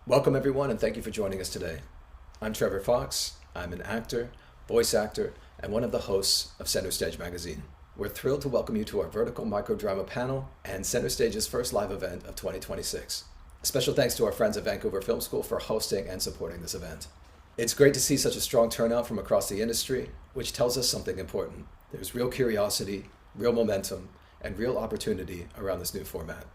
Welcome everyone and thank you for joining us today. I'm Trevor Fox. I'm an actor, voice actor, and one of the hosts of Center Stage magazine. We're thrilled to welcome you to our Vertical Microdrama panel and Center Stage's first live event of 2026. Special thanks to our friends at Vancouver Film School for hosting and supporting this event. It's great to see such a strong turnout from across the industry, which tells us something important. There's real curiosity, real momentum, and real opportunity around this new format.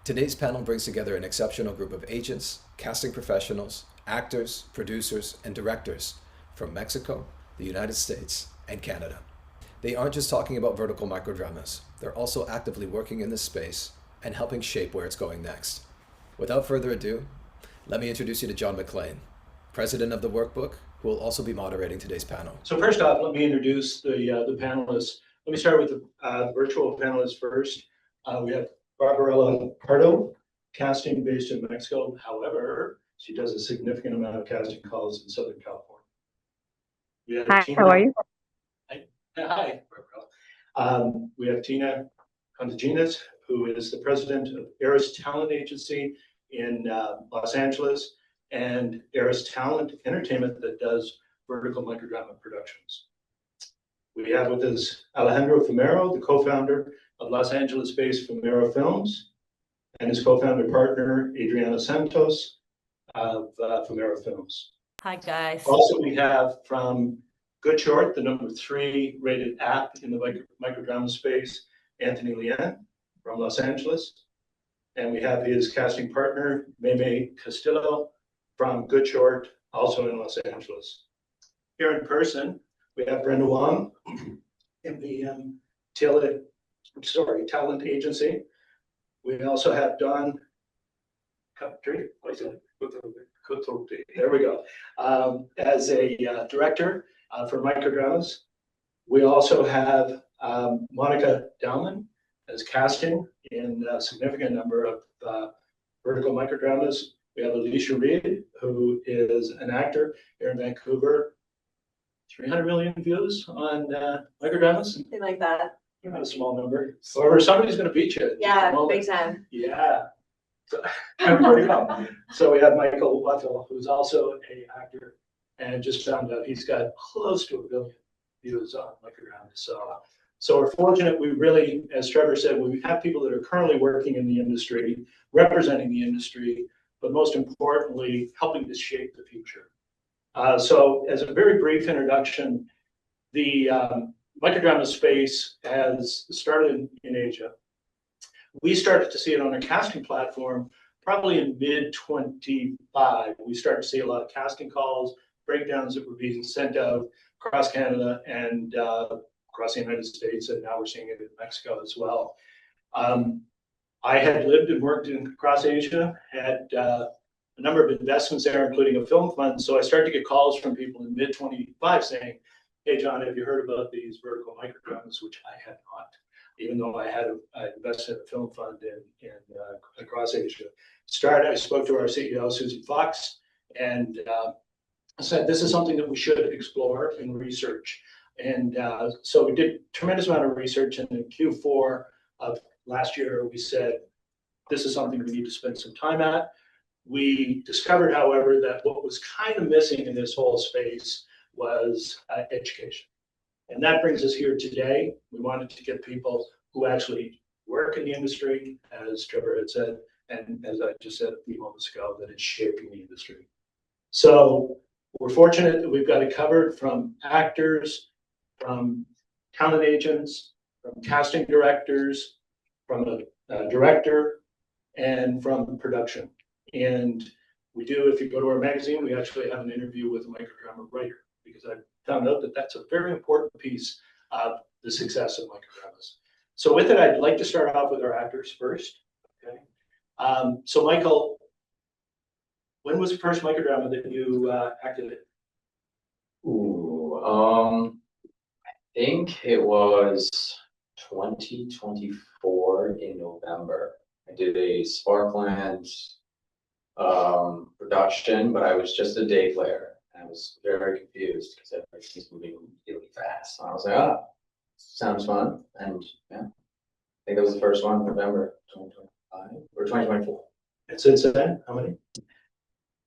Today's panel brings together an exceptional group of agents, casting professionals, actors, producers, and directors from Mexico, the United States, and Canada. They aren't just talking about vertical microdramas, they're also actively working in this space and helping shape where it's going next. Without further ado, let me introduce you to John McLean, president of theWorkbook, who will also be moderating today's panel. So first off, let me introduce the panelists. Let me start with the virtual panelists first. We have Barbarella Pardo, casting based in Mexico. However, she does a significant amount of casting calls in Southern California. We have Hi, Tina. how are you? Hi, Barbarella. We have Tina Contogenis, who is the president of Eris Talent Agency in Los Angeles, and Eris Talent Entertainment that does vertical microdrama productions. We have with us Alejandro Fumero, the co-founder of Los Angeles-based Fumero Films, and his co-founder partner, Adriana Santos of Fumero Films. Hi, guys. Also, we have from Goodshort, the #3 rated app in the microdrama space, Anthony Lien from Los Angeles. And we have his casting partner, Maymay Castillo from Goodshort, also in Los Angeles. Here in person, we have Brenda Wong, MVM Talent Agency. We also have Don Cutrupi, there we go, as a director for microdramas. We also have Monika Dalman as casting in a significant number of vertical microdramas. We have Alicia, who is an actor here in Vancouver. 300 million views on microdramas. Something like that. Not a small number. However, somebody's going to beat you. Yeah, big time. Yeah. So, pretty cool. So we have Michael Wattel, who's also an actor, and just found out he's got close to 1 billion views on microdramas. So we're fortunate. We really, as Trevor said, we have people that are currently working in the industry, representing the industry, but most importantly, helping to shape the future. So as a very brief introduction, the microdrama space has started in Asia. We started to see it on a casting platform probably in mid-25. We started to see a lot of casting calls, breakdowns that were being sent out across Canada and across the United States, and now we're seeing it in Mexico as well. I had lived and worked across Asia, had a number of investments there, including a film fund. So I started to get calls from people in mid-25 saying, "Hey, John, have you heard about these vertical microdramas?" Which I had not, even though I invested in a film fund in across Asia. I spoke to our CEO, Susie Fox, and said, "This is something that we should explore and research." And so we did a tremendous amount of research, and in Q4 of last year, we said, "This is something we need to spend some time at." We discovered, however, that what was kind of missing in this whole space was education. And that brings us here today. We wanted to get people who actually work in the industry, as Trevor had said, and as I just said a few moments ago, that it's shaping the industry. So we're fortunate that we've got it covered from actors, from talent agents, from casting directors, from a director, and from production. And we do, if you go to our magazine, we actually have an interview with a microdrama writer, because I found out that that's a very important piece of the success of microdramas. So with it, I'd like to start off with our actors first. Okay. So Michael, when was the first microdrama that you acted in? Ooh, I think it was 2024 in November. I did a Sparkland production, but I was just a day player. I was very confused because everything's moving really fast. So I was like, "Ah, sounds fun." And yeah, I think that was the first one, November 2025 or 2024. And since then, how many?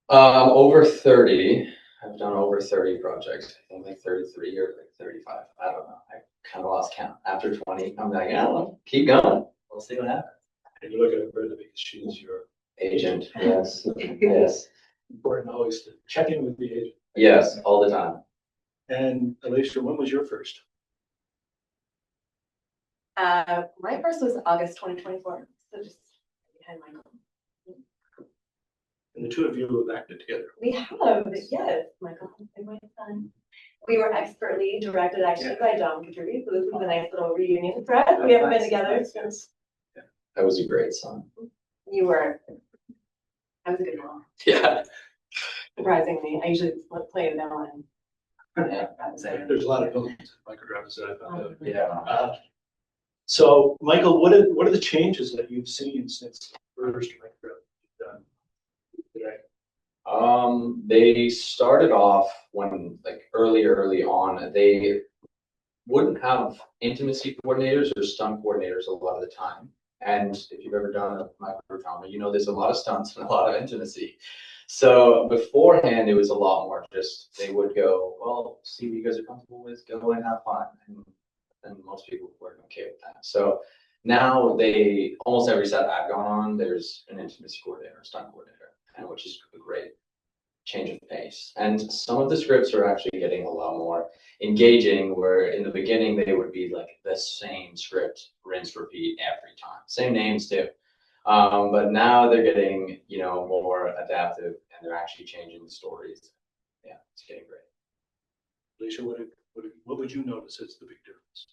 Over 30. I've done over 30 projects. I think like 33 or like 35. I don't know. I kind of lost count. After 20, I'm like, yeah, well, keep going. We'll see what happens. And you're looking at Brenda because she's your Agent, yes, yes, important always to check in with the agent. yes, all the time. And Alicia, when was your first? My first was August 2024. So just behind Michael. And the two of you have acted together. We have, yes, Michael and my son. We were expertly directed actually by Cutrupi, so this was a nice little reunion for us. We haven't been together since. I was a great son. You were. I was a good mom. Yeah. Surprisingly, I usually play the villain. Yeah. There's a lot of villains in Microdramas that I found out. Yeah. So, Michael, what are the changes that you've seen since the first Microdrama you've done today? They started off when like early on, they wouldn't have intimacy coordinators or stunt coordinators a lot of the time. And if you've ever done a microdrama, you know there's a lot of stunts and a lot of intimacy. So beforehand, it was a lot more just they would go, well, see what you guys are comfortable with, go and have fun. And most people weren't okay with that. So now they almost every set I've gone on, there's an intimacy coordinator, stunt coordinator, and which is a great change of pace. And some of the scripts are actually getting a lot more engaging, where in the beginning they would be like the same script, rinse, repeat every time, same names too. But now they're getting, you know, more adaptive and they're actually changing the stories. Yeah, it's getting great. Alicia, what would you notice as the big difference?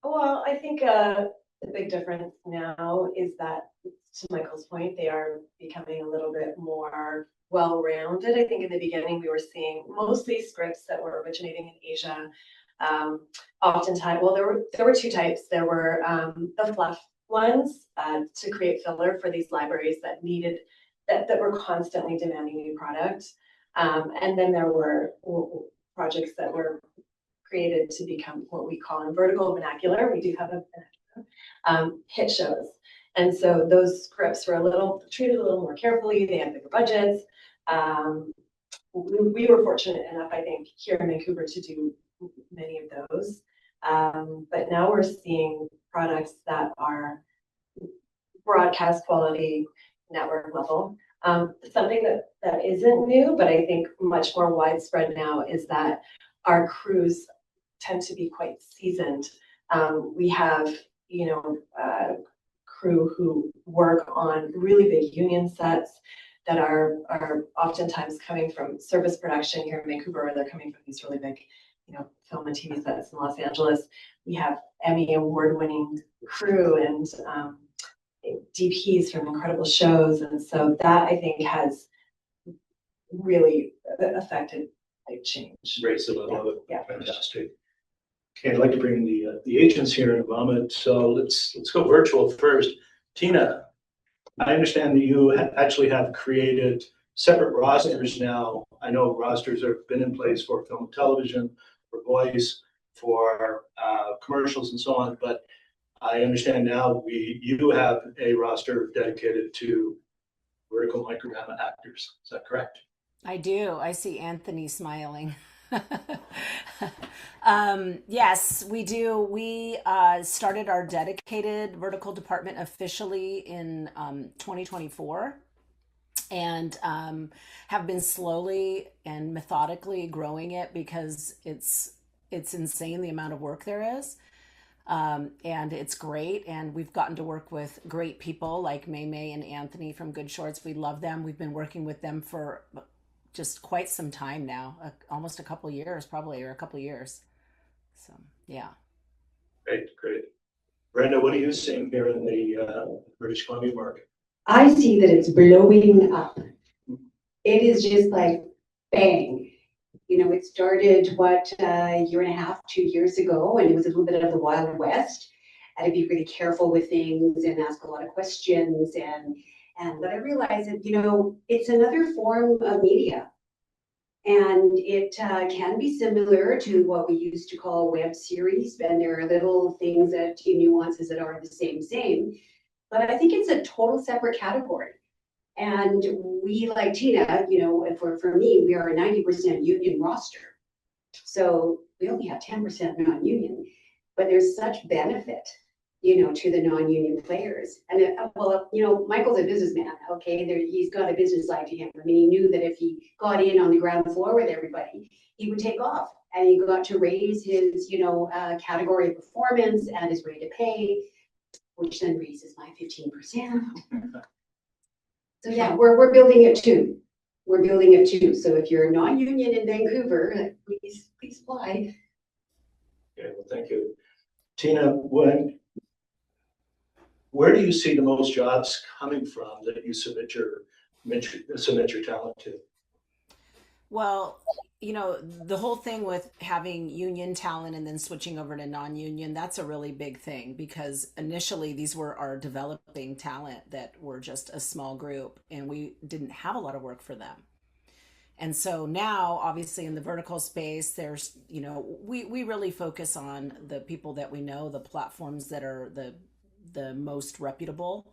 Well, I think the big difference now is that, to Michael's point, they are becoming a little bit more well-rounded. I think in the beginning we were seeing mostly scripts that were originating in Asia. Oftentimes, well, there were two types. There were the fluff ones to create filler for these libraries that needed that were constantly demanding new product, and then there were projects that were created to become what we call in vertical vernacular. We do have a vernacular, hit shows. And so those scripts were treated a little more carefully. They had bigger budgets. We were fortunate enough, I think, here in Vancouver to do many of those. But now we're seeing products that are broadcast quality, network level. Something that isn't new, but I think much more widespread now is that our crews tend to be quite seasoned. We have, crew who work on really big union sets that are oftentimes coming from service production here in Vancouver, or they're coming from these really big, film and TV sets in Los Angeles. We have Emmy award-winning crew and DPs from incredible shows, and so that I think has really affected change. Raise the level of it. Yeah. Fantastic. Okay, I'd like to bring the agents here in a moment. So let's go virtual first. Tina, I understand that you actually have created separate rosters now. I know rosters have been in place for film and television, for voice, for commercials and so on, but I understand now you have a roster dedicated to vertical microdrama actors. Is that correct? I do. I see Anthony smiling. Yes, we do. We started our dedicated vertical department officially in 2024 and have been slowly and methodically growing it because it's insane the amount of work there is. And it's great. And we've gotten to work with great people like Maymay and Anthony from Goodshorts. We love them. We've been working with them for just quite some time now, almost a couple of years, probably, or a couple of years. So, yeah. Great. Brenda, what are you seeing here in the British Columbia market? I see that it's blowing up. It is just like bang. It started, a year and a half, 2 years ago, and it was a little bit of the Wild West. I had to be really careful with things and ask a lot of questions. But I realized that, it's another form of media. And it can be similar to what we used to call a web series, and there are little things nuances that are the same. But I think it's a total separate category. And we, like Tina, you know, for me, we are a 90% union roster. So we only have 10% non-union, but there's such benefit, you know, to the non-union players. And well, you know, Michael's a businessman, okay? He's got a business side to him. I mean, he knew that if he got in on the ground floor with everybody, he would take off. And he got to raise his, you know, category of performance and his rate of pay, which then raises my 15%. So yeah, we're building it too. We're building it too. So if you're non-union in Vancouver, please apply. Okay, well, thank you. Tina, where do you see the most jobs coming from that you submit your talent to? Well, you know, the whole thing with having union talent and then switching over to non-union, that's a really big thing because initially these were our developing talent that were just a small group and we didn't have a lot of work for them. And so now, obviously, in the vertical space, there's, you know, we really focus on the people that we know, the platforms that are the most reputable.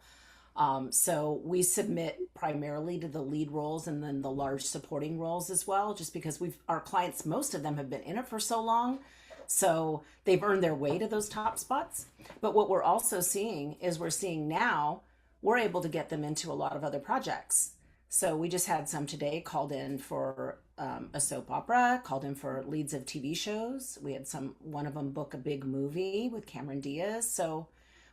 So we submit primarily to the lead roles and then the large supporting roles as well, just because our clients, most of them have been in it for so long. So they've earned their way to those top spots. But what we're also seeing is now we're able to get them into a lot of other projects. So we just had some today called in for a soap opera, called in for leads of TV shows. We had one of them book a big movie with Cameron Diaz. So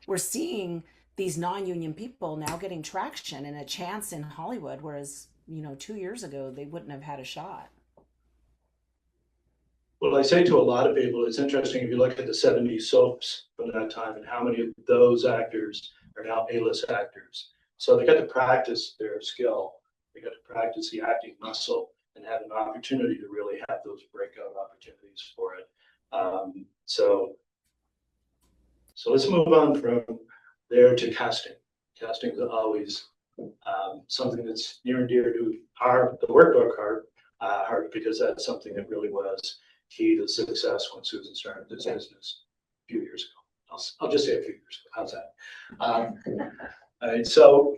we're seeing these non-union people now getting traction and a chance in Hollywood, whereas, you know, 2 years ago, they wouldn't have had a shot. Well, I say to a lot of people, it's interesting if you look at the 70s soaps from that time and how many of those actors are now A-list actors. So they got to practice their skill. They got to practice the acting muscle and have an opportunity to really have those breakout opportunities for it. So let's move on from there to casting. Casting is always something that's near and dear to the workbook heart because that's something that really was key to success when Susan started this business a few years ago. I'll just say a few years ago. How's that? All right, so,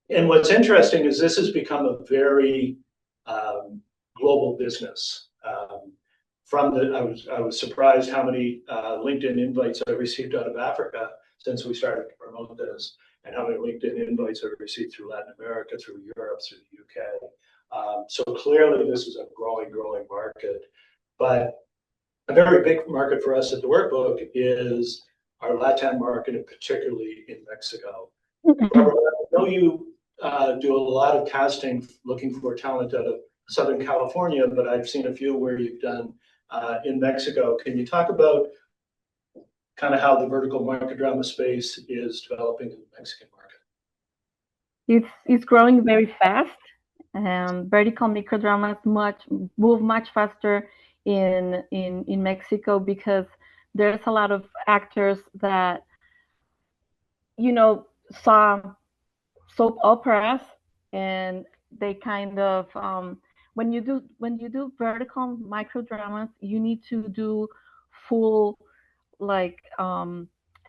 and what's interesting is this has become a very global business. I was surprised how many LinkedIn invites I received out of Africa since we started to promote this, and how many LinkedIn invites I've received through Latin America, through Europe, through the UK. So clearly this is a growing market, but a very big market for us at the Workbook is our Latin market, and particularly in Mexico. Barbara, I know you do a lot of casting looking for talent out of Southern California, but I've seen a few where you've done in Mexico. Can you talk about kind of how the vertical microdrama space is developing in the Mexican market? It's growing very fast. Vertical microdramas move much faster in Mexico because there's a lot of actors that, you know, saw soap operas, and they kind of when you do vertical microdramas, you need to do full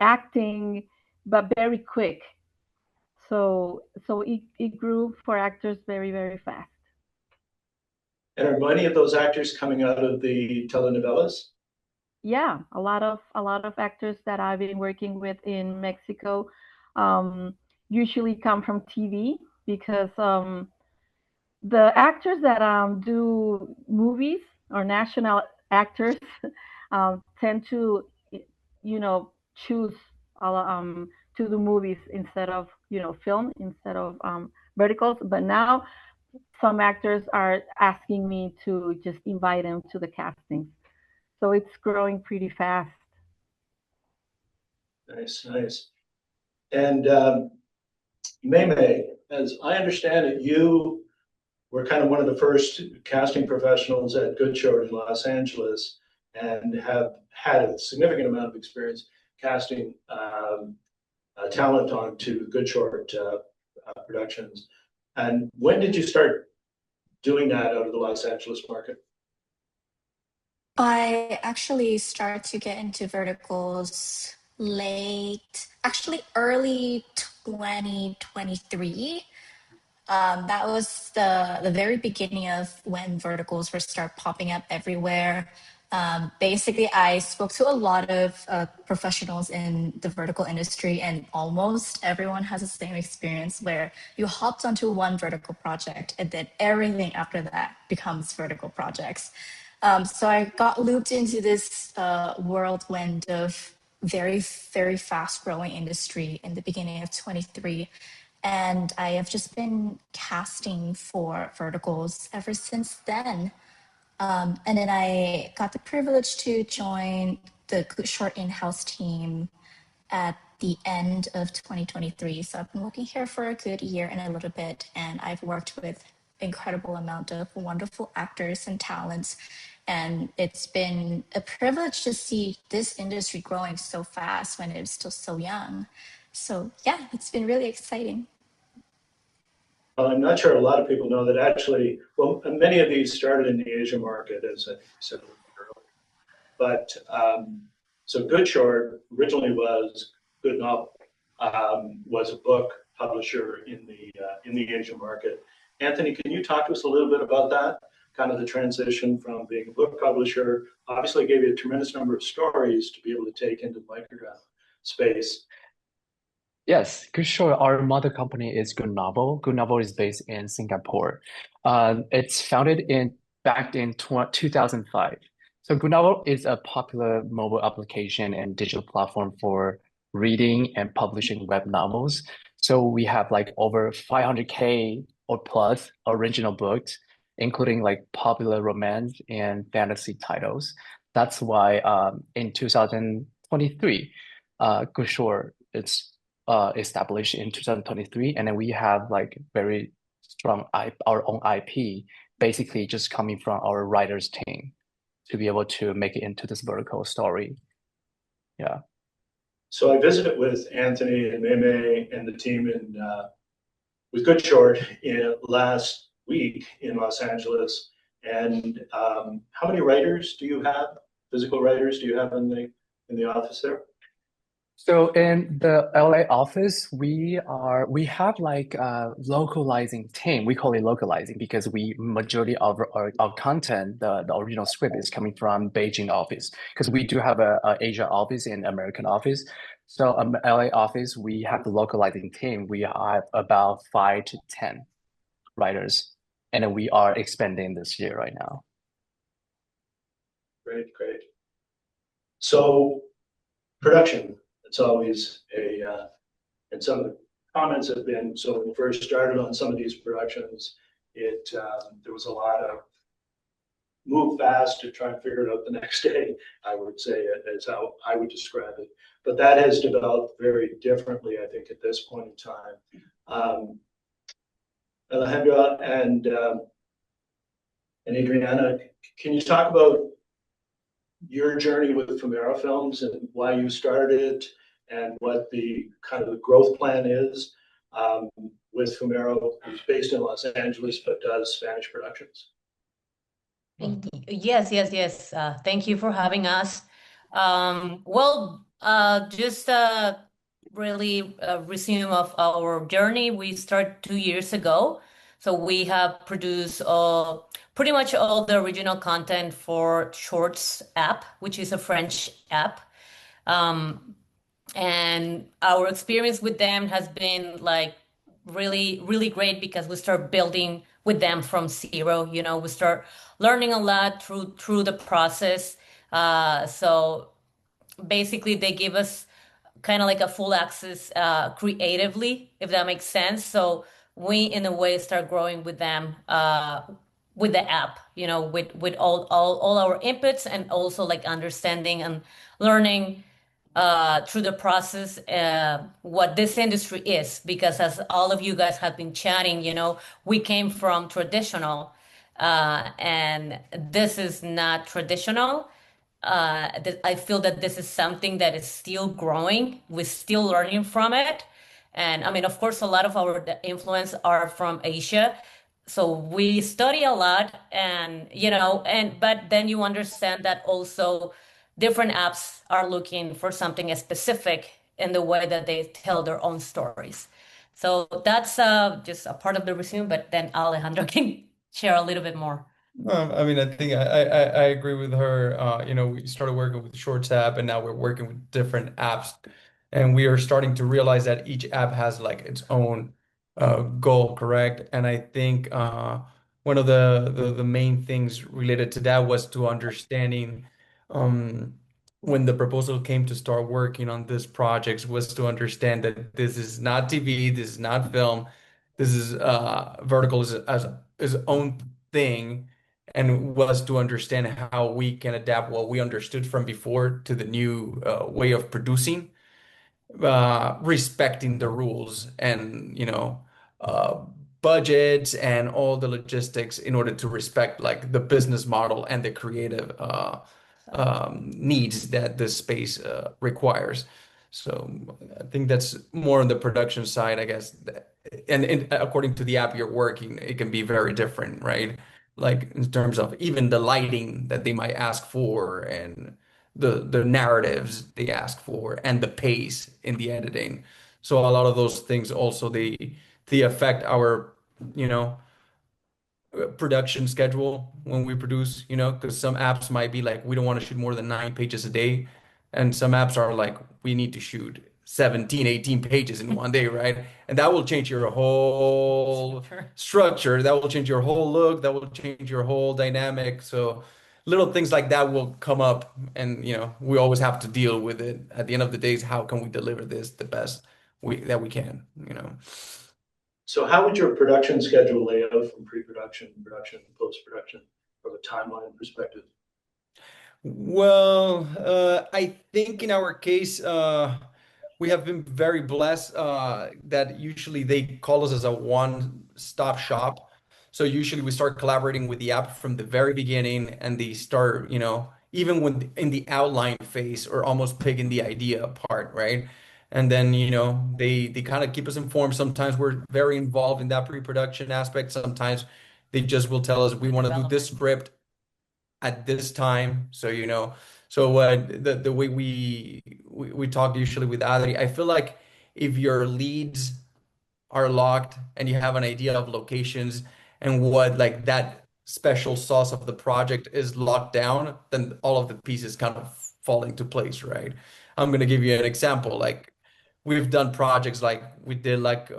acting, but very quick. So it grew for actors very fast. And are many of those actors coming out of the telenovelas? Yeah, a lot of actors that I've been working with in Mexico usually come from TV because the actors that do movies or national actors tend to, you know, choose to do movies instead of, you know, film, instead of verticals. But now some actors are asking me to just invite them to the castings. So it's growing pretty fast. Nice. And Maymay, as I understand it, you were kind of one of the first casting professionals at Goodshort in Los Angeles and have had a significant amount of experience casting talent onto Goodshort productions. And when did you start doing that out of the Los Angeles market? I actually started to get into verticals early 2023. That was the very beginning of when verticals were start popping up everywhere. Basically, I spoke to a lot of professionals in the vertical industry, and almost everyone has the same experience where you hopped onto one vertical project and then everything after that becomes vertical projects. So I got looped into this whirlwind of very, very fast growing industry in the beginning of 23. And I have just been casting for verticals ever since then. And then I got the privilege to join the Goodshort in-house team at the end of 2023. So I've been working here for a good year and a little bit, and I've worked with incredible amount of wonderful actors and talents. And it's been a privilege to see this industry growing so fast when it's still so young. So yeah, it's been really exciting. I'm not sure a lot of people know that actually, well, many of these started in the Asia market, as I said earlier. But so Goodshort originally was Good Novel, was a book publisher in the Asian market. Anthony, can you talk to us a little bit about that? Kind of the transition from being a book publisher, obviously gave you a tremendous number of stories to be able to take into the microdrama space. Yes, Goodshort, our mother company is Good Novel. Good Novel is based in Singapore. It's founded back in 2005. So Good Novel is a popular mobile application and digital platform for reading and publishing web novels. So we have like over 500K or plus original books, including like popular romance and fantasy titles. That's why in 2023, Goodshort it's established in 2023, and then we have like very strong our own IP, basically just coming from our writers team to be able to make it into this vertical story. Yeah. So I visited with Anthony and Maymay and the team with Goodshort last week in Los Angeles. And how many writers do you have? Physical writers do you have in the office there? So in the LA office, we have like a localizing team. We call it localizing because majority of our content, the original script is coming from Beijing office because we do have a Asia office and American office. So LA office, we have the localizing team. We have about 5 to 10 writers, and then we are expanding this year right now. Great. So production. It's always and some of the comments have been, so when we first started on some of these productions, there was a lot of move fast to try and figure it out the next day, I would say, is how I would describe it. But that has developed very differently, I think, at this point in time. Alejandro and Adriana, can you talk about your journey with Fumero Films and why you started it and what the kind of the growth plan is with Fumero, who's based in Los Angeles but does Spanish productions? Yes. Thank you for having us. Just really resume of our journey. We started 2 years ago. So we have produced pretty much all the original content for Shorts app, which is a French app. And our experience with them has been like really, really great because we start building with them from zero. We start learning a lot through the process. So basically they give us kind of like a full access creatively, if that makes sense. So we in a way start growing with them with the app, with all our inputs, and also like understanding and learning through the process what this industry is, because as all of you guys have been chatting, we came from traditional and this is not traditional. I feel that this is something that is still growing. We're still learning from it. And I mean, of course, a lot of our influence are from Asia. So we study a lot but then you understand that also different apps are looking for something specific in the way that they tell their own stories. So that's just a part of the resume, but then Alejandro can share a little bit more. I mean, I think I agree with her. You know, we started working with the Shorts app, and now we're working with different apps, and we are starting to realize that each app has like its own goal, correct? And I think one of the main things related to that was to understanding um, when the proposal came to start working on this project was to understand that this is not TV, this is not film, this is Vertical is as its own thing, and was to understand how we can adapt what we understood from before to the new way of producing, respecting the rules and uh, budgets and all the logistics in order to respect like the business model and the creative needs that this space requires. So I think that's more on the production side, I guess. And according to the app you're working, it can be very different, right? Like in terms of even the lighting that they might ask for and the narratives they ask for and the pace in the editing. So a lot of those things also they affect our, you know, production schedule when we produce, you know, because some apps might be like, we don't want to shoot more than 9 pages a day. And some apps are like, we need to shoot 17, 18 pages in one day, right? And that will change your whole structure. That will change your whole look. That will change your whole dynamic. So little things like that will come up, and we always have to deal with it. At the end of the day, is how can we deliver this the best that we can, So how would your production schedule lay out from pre-production, production, post-production from a timeline perspective? Well, I think in our case, we have been very blessed that usually they call us as a one-stop shop. So usually we start collaborating with the app from the very beginning, and they start, even when in the outline phase or almost picking the idea apart, right? And then, they kind of keep us informed. Sometimes we're very involved in that pre-production aspect. Sometimes they just will tell us we want to do this script at this time. So the way we talk usually with Adri, I feel like if your leads are locked and you have an idea of locations and what like that special sauce of the project is locked down, then all of the pieces kind of fall into place, right? I'm gonna give you an example. Like we've done projects like we did like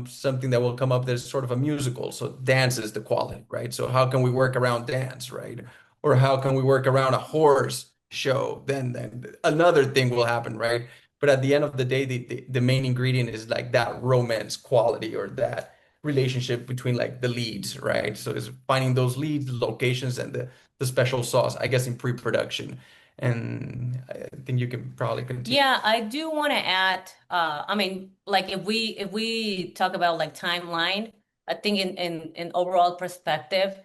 something that will come up that's sort of a musical. So dance is the quality, right? So how can we work around dance, right? Or how can we work around a horse show? Then another thing will happen, right? But at the end of the day, the main ingredient is like that romance quality or that relationship between like the leads, right? So it's finding those leads, locations, and the special sauce, I guess, in pre-production. And I think you can probably continue. Yeah, I do want to add, I mean, like if we talk about like timeline, I think in overall perspective,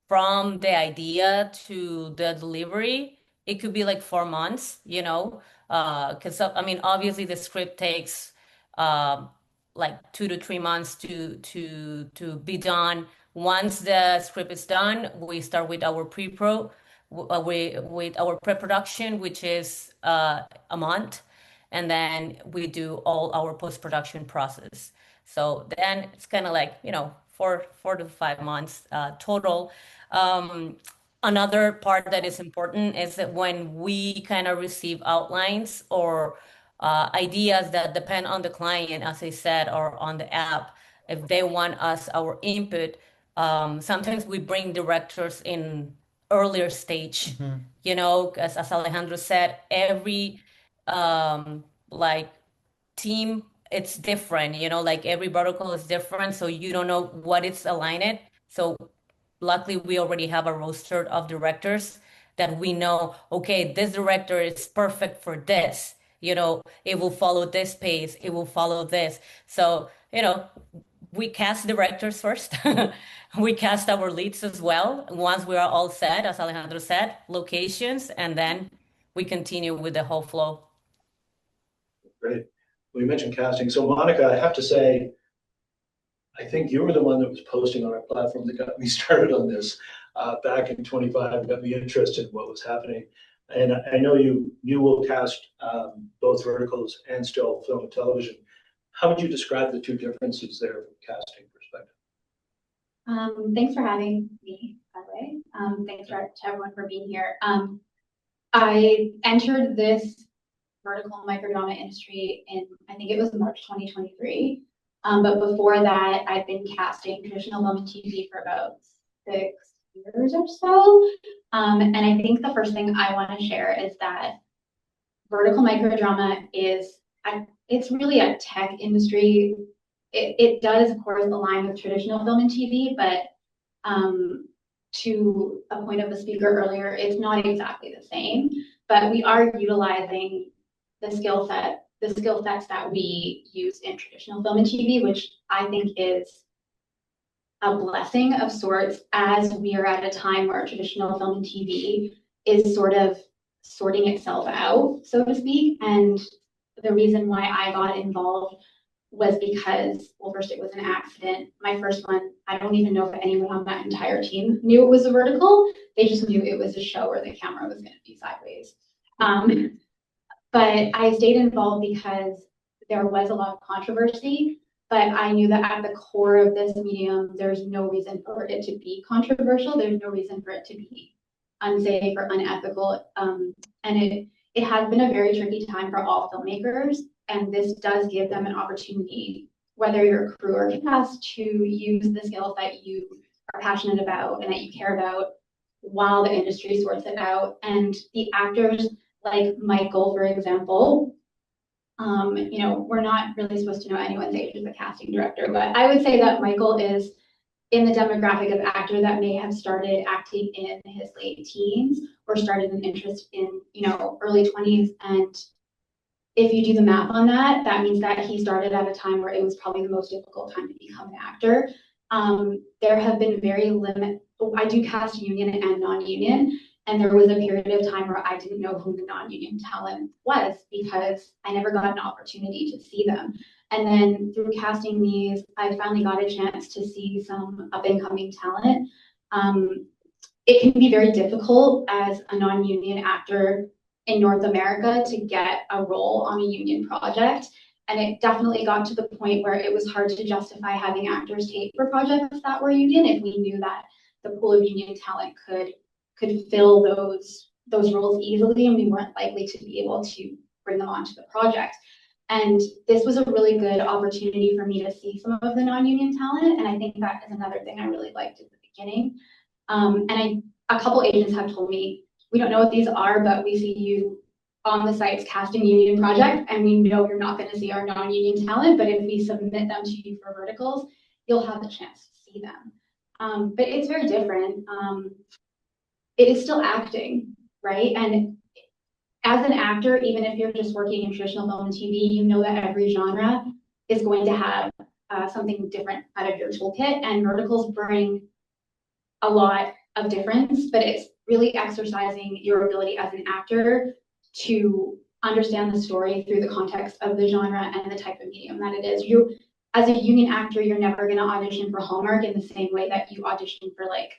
from the idea to the delivery, it could be like 4 months, because I mean, obviously the script takes um like 2 to 3 months to be done. Once the script is done, we start with our pre-pro with our pre-production, which is a month, and then we do all our post-production process. So then it's kind of like 4 to 5 months total. Um, Another part that is important is that when we kind of receive outlines or ideas that depend on the client, as I said, or on the app, if they want us our input, sometimes we bring directors in earlier stage, as Alejandro said, every like team, it's different, like every protocol is different, so you don't know what it's aligned. So luckily we already have a roster of directors that we know, okay, this director is perfect for this, it will follow this pace, it will follow this. So we cast directors first. We cast our leads as well. Once we are all set, as Alejandro said, locations, and then we continue with the whole flow. Great. We mentioned casting. So Monika, I have to say, I think you were the one that was posting on our platform that got me started on this back in 25, got me interested in what was happening. And I know you will cast both verticals and still film and television. how would you describe the two differences there from a casting perspective? Thanks for having me, by the way. Thanks to everyone for being here. I entered this vertical microdrama industry in, I think it was March 2023. But before that, I've been casting traditional film and TV for about 6 years or so. And I think the first thing I want to share is that vertical microdrama is, it's really a tech industry. It does, of course, align with traditional film and TV, but to a point of the speaker earlier, it's not exactly the same. But we are utilizing the skill sets that we use in traditional film and TV, which I think is a blessing of sorts, as we are at a time where traditional film and TV is sort of sorting itself out, so to speak. And the reason why I got involved was because, well, first it was an accident. My first one, I don't even know if anyone on that entire team knew it was a vertical. They just knew it was a show where the camera was going to be sideways. But I stayed involved because there was a lot of controversy, but I knew that at the core of this medium, there's no reason for it to be controversial. There's no reason for it to be unsafe or unethical. And it has been a very tricky time for all filmmakers. And this does give them an opportunity, whether you're a crew or cast, to use the skills that you are passionate about and that you care about while the industry sorts it out. And the actors like Michael, for example, you know, we're not really supposed to know anyone's age as a casting director, but I would say that Michael is in the demographic of actor that may have started acting in his late teens or started an interest in, you know, early 20s. And if you do the math on that, that means that he started at a time where it was probably the most difficult time to become an actor. There have been very limited, I do cast union and non-union, and there was a period of time where I didn't know who the non-union talent was because I never got an opportunity to see them. And then through casting these, I finally got a chance to see some up-and-coming talent. It can be very difficult as a non-union actor in North America to get a role on a union project. And it definitely got to the point where it was hard to justify having actors take for projects that were union if we knew that the pool of union talent could fill those roles easily, and we weren't likely to be able to bring them onto the project. And this was a really good opportunity for me to see some of the non-union talent. And I think that is another thing I really liked at the beginning. And a couple agents have told me, we don't know what these are, but we see you on the sites casting union project, and we know you're not going to see our non-union talent, but if we submit them to you for verticals, you'll have the chance to see them. But it's very different. It is still acting, right? And as an actor, even if you're just working in traditional film and TV, you know that every genre is going to have something different out of your toolkit, and verticals bring a lot of difference, but it's really exercising your ability as an actor to understand the story through the context of the genre and the type of medium that it is. You, as a union actor, you're never going to audition for Hallmark in the same way that you audition for like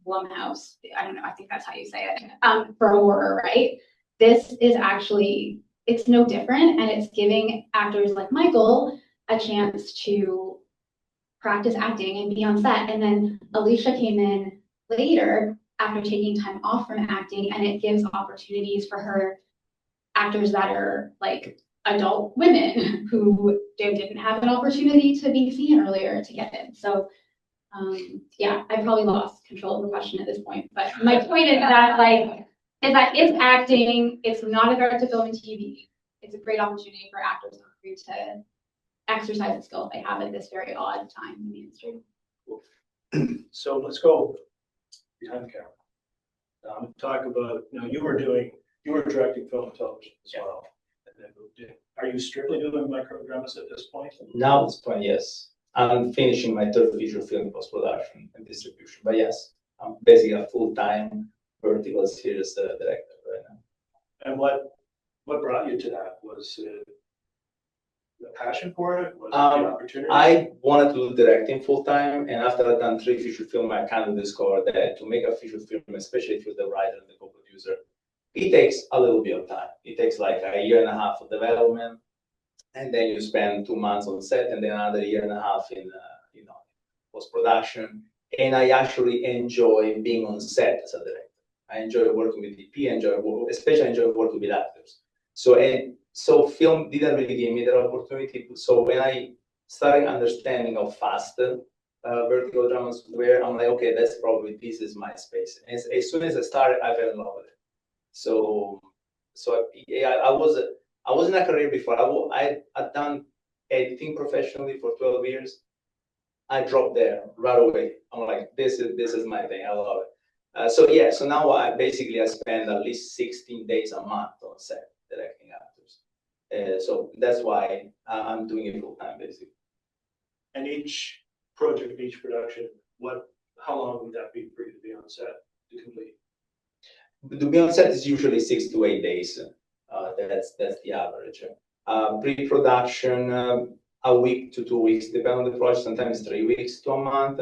Blumhouse. I don't know, I think that's how you say it, for horror, right? This is actually, it's no different, and it's giving actors like Michael a chance to practice acting and be on set. And then Alicia came in later after taking time off from acting, and it gives opportunities for her actors that are like adult women who didn't have an opportunity to be seen earlier to get in. So yeah, I probably lost control of the question at this point, but my point is that it's acting, it's not a threat to film and TV. It's a great opportunity for actors to exercise the skills they have at this very odd time in the industry. Cool. So let's go behind the camera. Talk about, you were directing film and television as well, and then moved in. Are you strictly doing microdramas at this point? Now at this point, yes. I'm finishing my third feature film post-production and distribution, but yes, I'm basically a full-time vertical series director right now. And what brought you to that? Was it the passion for it? Was it the opportunity? I wanted to do directing full-time, and after I've done 3 feature films, I kind of discovered that to make a feature film, especially if you're the writer and the co-producer, it takes a little bit of time. It takes like a year and a half of development, and then you spend 2 months on set, and then another year and a half in post-production. And I actually enjoy being on set as a director. I enjoy working with DP, especially enjoy working with actors. So film didn't really give me that opportunity. So when I started understanding how fast vertical dramas were, I'm like, okay, this is my space. And as soon as I started, I fell in love with it. So I was in a career before. I had done editing professionally for 12 years. I dropped there right away. I'm like, this is my thing. I love it. So now I spend at least 16 days a month on set directing actors. So that's why I'm doing it full time, basically. And each project, each production, how long would that be for you to be on set to complete? To be on set is usually 6 to 8 days. That's the average. Pre-production, a week to 2 weeks, depending on the project. Sometimes 3 weeks to a month.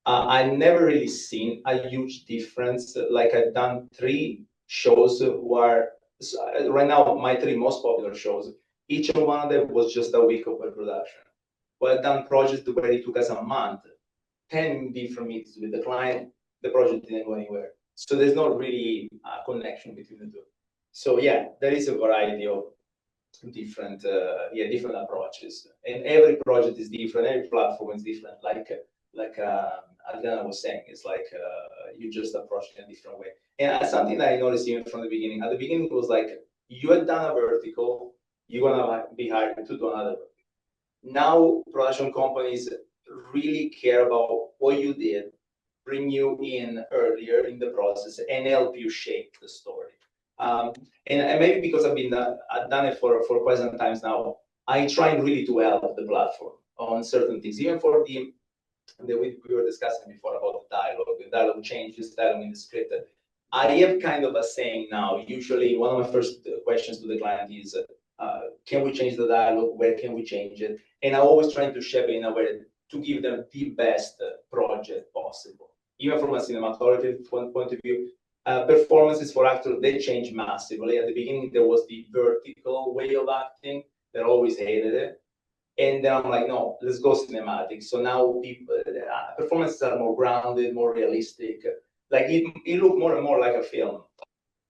I never really seen a huge difference. Like I've done 3 shows where right now my 3 most popular shows. Each one of them was just a week of production. Well, I've done projects where it took us a month, 10 different meetings with the client. The project didn't go anywhere. So there's not really a connection between the two. So yeah, there is a variety of different approaches, and every project is different. Every platform is different. Like Adriana was saying, it's like you just approach it in a different way. And something that I noticed even from the beginning. At the beginning, it was like you had done a vertical, you're gonna be hired to do another vertical. Now production companies really care about what you did, bring you in earlier in the process, and help you shape the story. And maybe because I've done it for quite some times now, I try really to help the platform on certain things, even for we were discussing before about the dialogue changes, dialogue in the script. I have kind of a saying now. Usually, one of my first questions to the client is, can we change the dialogue? Where can we change it? And I'm always trying to shape it in a way to give them the best project possible. Even from a cinematography point of view, performances for actors, they change massively. At the beginning, there was the vertical way of acting that I always hated it. And then I'm like, no, let's go cinematic. So now performances are more grounded, more realistic. Like it looked more and more like a film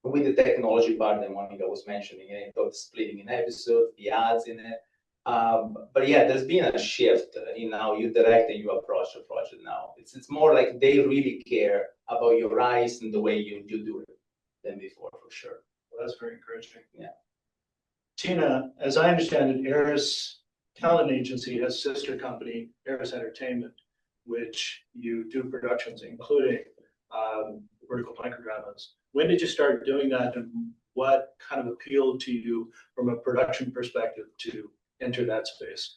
with the technology part that Monika was mentioning, the splitting in episodes, the ads in it. But yeah, there's been a shift in how you direct and you approach the project now. It's more like they really care about your eyes and the way you do it than before, for sure. Well, that's very encouraging. Yeah. Tina, as I understand it, Eris Talent Agency has sister company, Eris Entertainment, which you do productions, including vertical microdramas. When did you start doing that, and what kind of appealed to you from a production perspective to enter that space?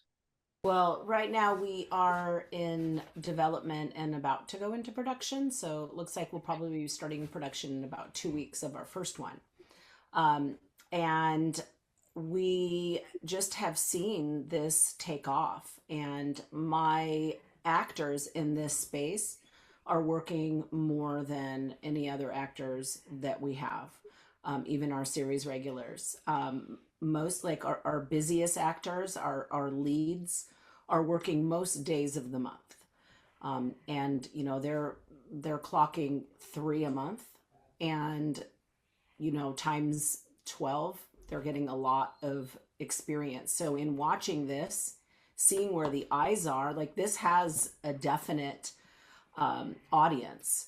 Well, right now we are in development and about to go into production. So it looks like we'll probably be starting production in about 2 weeks of our first one. And we just have seen this take off. And my actors in this space are working more than any other actors that we have, even our series regulars. Most, like our busiest actors, our leads, are working most days of the month. And they're clocking 3 a month, and times 12, they're getting a lot of experience. So in watching this, seeing where the eyes are, like this has a definite audience.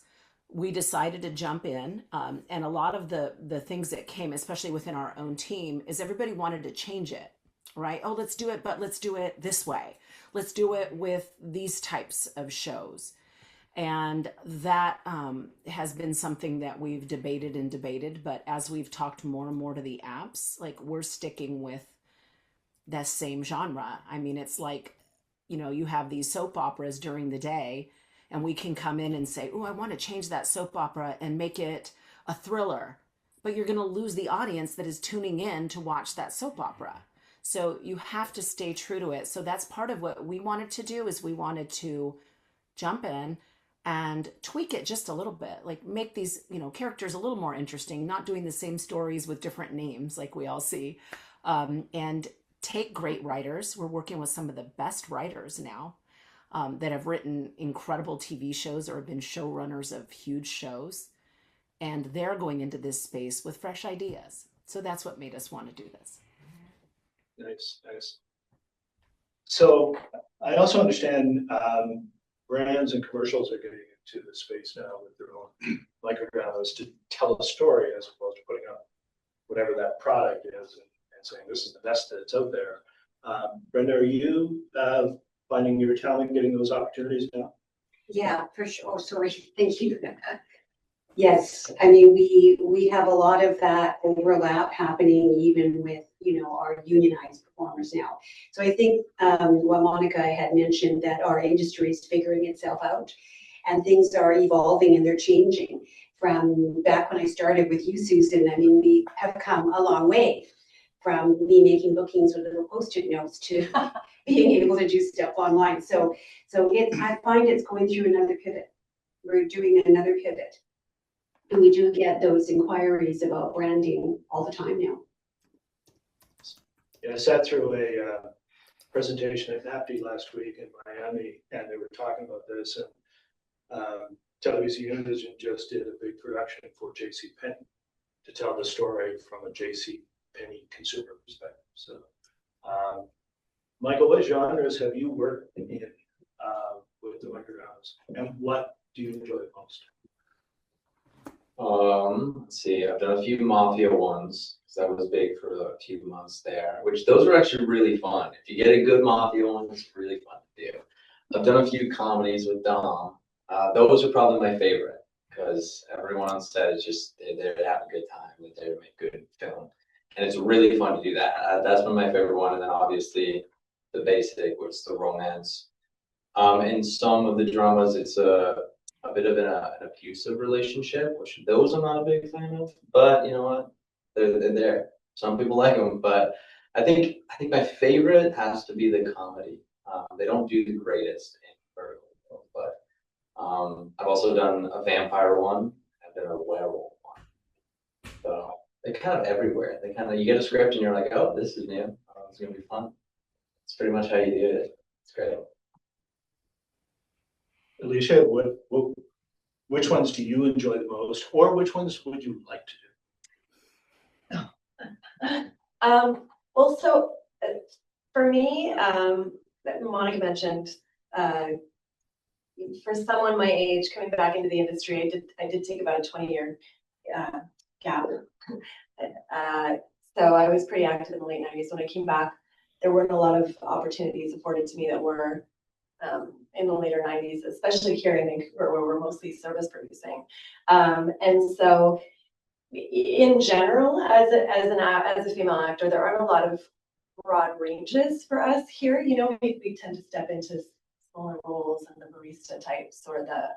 We decided to jump in, and a lot of the things that came, especially within our own team, is everybody wanted to change it, right? Oh, let's do it, but let's do it this way. Let's do it with these types of shows. And that has been something that we've debated, but as we've talked more and more to the apps, like we're sticking with that same genre. I mean, it's like, you have these soap operas during the day, and we can come in and say, oh, I want to change that soap opera and make it a thriller. But you're going to lose the audience that is tuning in to watch that soap opera. So you have to stay true to it. So that's part of what we wanted to do, is we wanted to jump in and tweak it just a little bit, like make these, characters a little more interesting, not doing the same stories with different names like we all see. And take great writers. We're working with some of the best writers now that have written incredible TV shows or have been showrunners of huge shows. And they're going into this space with fresh ideas. So that's what made us want to do this. Nice, nice. So I also understand brands and commercials are getting into the space now with their own microdramas to tell a story as opposed to putting up whatever that product is and saying this is the best that's out there. Brenda, are you finding your talent getting those opportunities now? Yeah, for sure. Oh, sorry. Thank you. Yes, I mean, we have a lot of that overlap happening even with, our unionized performers now. So I think what Monika had mentioned, that our industry is figuring itself out and things are evolving and they're changing. From back when I started with you, Susan, I mean, we have come a long way from me making bookings with little Post-it notes to being able to do stuff online. So I find it's going through another pivot. We're doing another pivot. And we do get those inquiries about branding all the time now. Yeah, I sat through a presentation at NAPD last week in Miami, and they were talking about this. And Television just did a big production for JCPenney to tell the story from a JCPenney consumer perspective. So, Michael, what genres have you worked in with the microdramas, and what do you enjoy the most? Let's see, I've done a few mafia ones because that was big for a few months there, which those were actually really fun. If you get a good mafia one, it's really fun to do. I've done a few comedies with Dom. Those are probably my favorite because everyone on set is just, they're there to have a good time, they're there to make good film. And it's really fun to do that. That's been my favorite one. And then obviously the basic, which is the romance. In some of the dramas, it's a bit of an abusive relationship, which those I'm not a big fan of, but you know what, they're there. Some people like them, but I think my favorite has to be the comedy. They don't do the greatest in Vertical, but I've also done a vampire one. I've done a werewolf one. So they're kind of everywhere. You get a script and you're like, oh, this is new. It's gonna be fun. It's pretty much how you do it. It's great. Alicia, which ones do you enjoy the most, or which ones would you like to do? Well, so for me, Monika mentioned, for someone my age coming back into the industry, I did take about a 20-year gap. So I was pretty active in the late 90s. When I came back, there weren't a lot of opportunities afforded to me that were in the later 90s, especially here in Vancouver, where we're mostly service producing. And so in general, as a female actor, there aren't a lot of broad ranges for us here. We tend to step into smaller roles and the barista types or the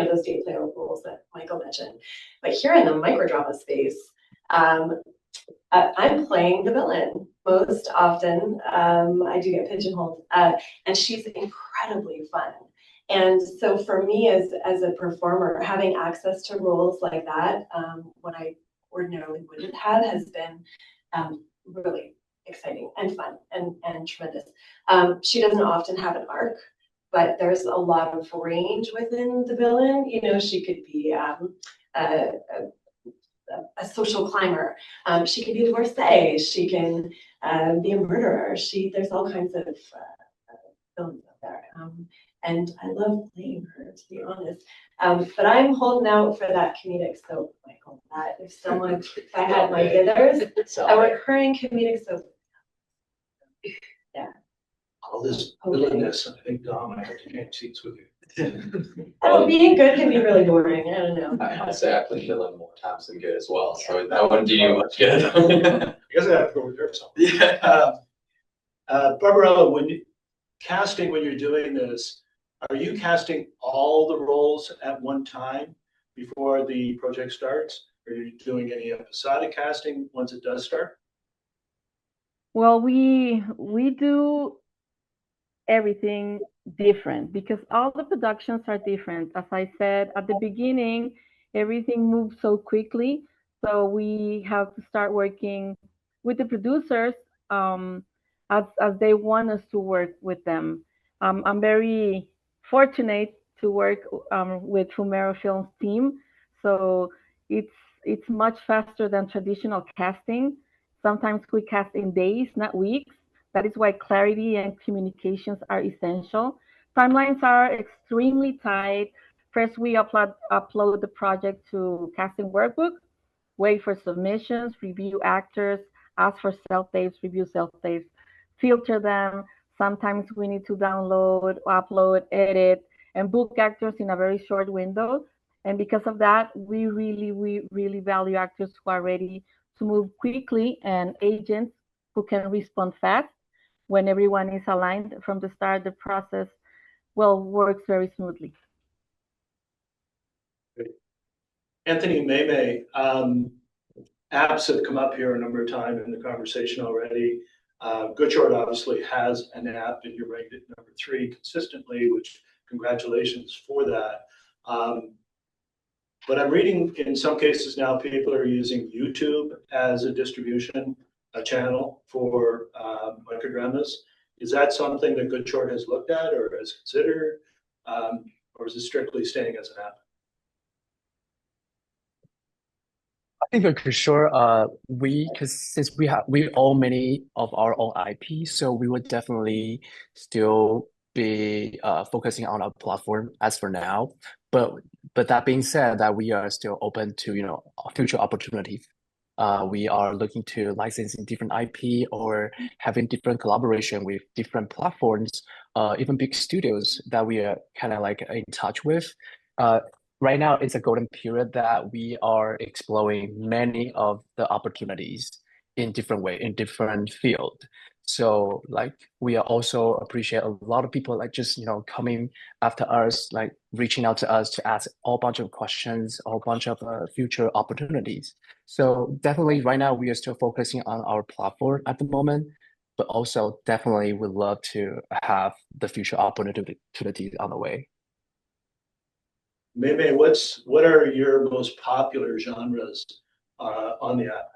those day player roles that Michael mentioned. But here in the microdrama space, I'm playing the villain most often. I do get pigeonholed, and she's incredibly fun. And so for me as a performer, having access to roles like that, what I ordinarily wouldn't have, has been really exciting and fun and tremendous. She doesn't often have an arc, but there's a lot of range within the villain. She could be a social climber. She can be a divorcee. She can be a murderer. There's all kinds of villains out there. And I love playing her, to be honest. But I'm holding out for that comedic soap, Michael. That if I had my dithers, a recurring comedic soap. Yeah. All this villainous, I think, Dom, I have to change seats with you. Oh, being good can be really boring. I don't know. I say I play villain more times than good as well, so that wouldn't do you much good. I guess I have to go reserve something. Yeah. Barbarella, when you're doing this, are you casting all the roles at one time before the project starts? Are you doing any episodic casting once it does start? Well, we do everything different because all the productions are different. As I said at the beginning, everything moves so quickly, so we have to start working with the producers as they want us to work with them. I'm very fortunate to work with Fumero Films team. So it's it's much faster than traditional casting. Sometimes we cast in days, not weeks. That is why clarity and communications are essential. Timelines are extremely tight. First, we upload the project to casting workbook, wait for submissions, review actors, ask for self-tapes, review self-tapes, filter them. Sometimes we need to download, upload, edit, and book actors in a very short window. And because of that, we really value actors who are ready to move quickly and agents who can respond fast. When everyone is aligned from the start, the process, well, works very smoothly. Great. Anthony, Maymay, apps have come up here a number of times in the conversation already. Goodshort obviously has an app, and you're ranked at number 3 consistently, which congratulations for that. But I'm reading in some cases now people are using YouTube as a distribution channel for microdramas. Is that something that Goodshort has looked at or has considered, or is it strictly staying as an app? I think for sure, because since we own many of our own IP, so we would definitely still be focusing on our platform as for now. But that being said, that we are still open to future opportunities. We are looking to licensing different IP or having different collaboration with different platforms, even big studios that we are kind of like in touch with. Right now, it's a golden period that we are exploring many of the opportunities in different way, in different field. So like we are also appreciate a lot of people like just coming after us, like reaching out to us to ask a whole bunch of questions, a whole bunch of future opportunities. So definitely right now we are still focusing on our platform at the moment, but also definitely would love to have the future opportunities on the way. Maybe what are your most popular genres on the app?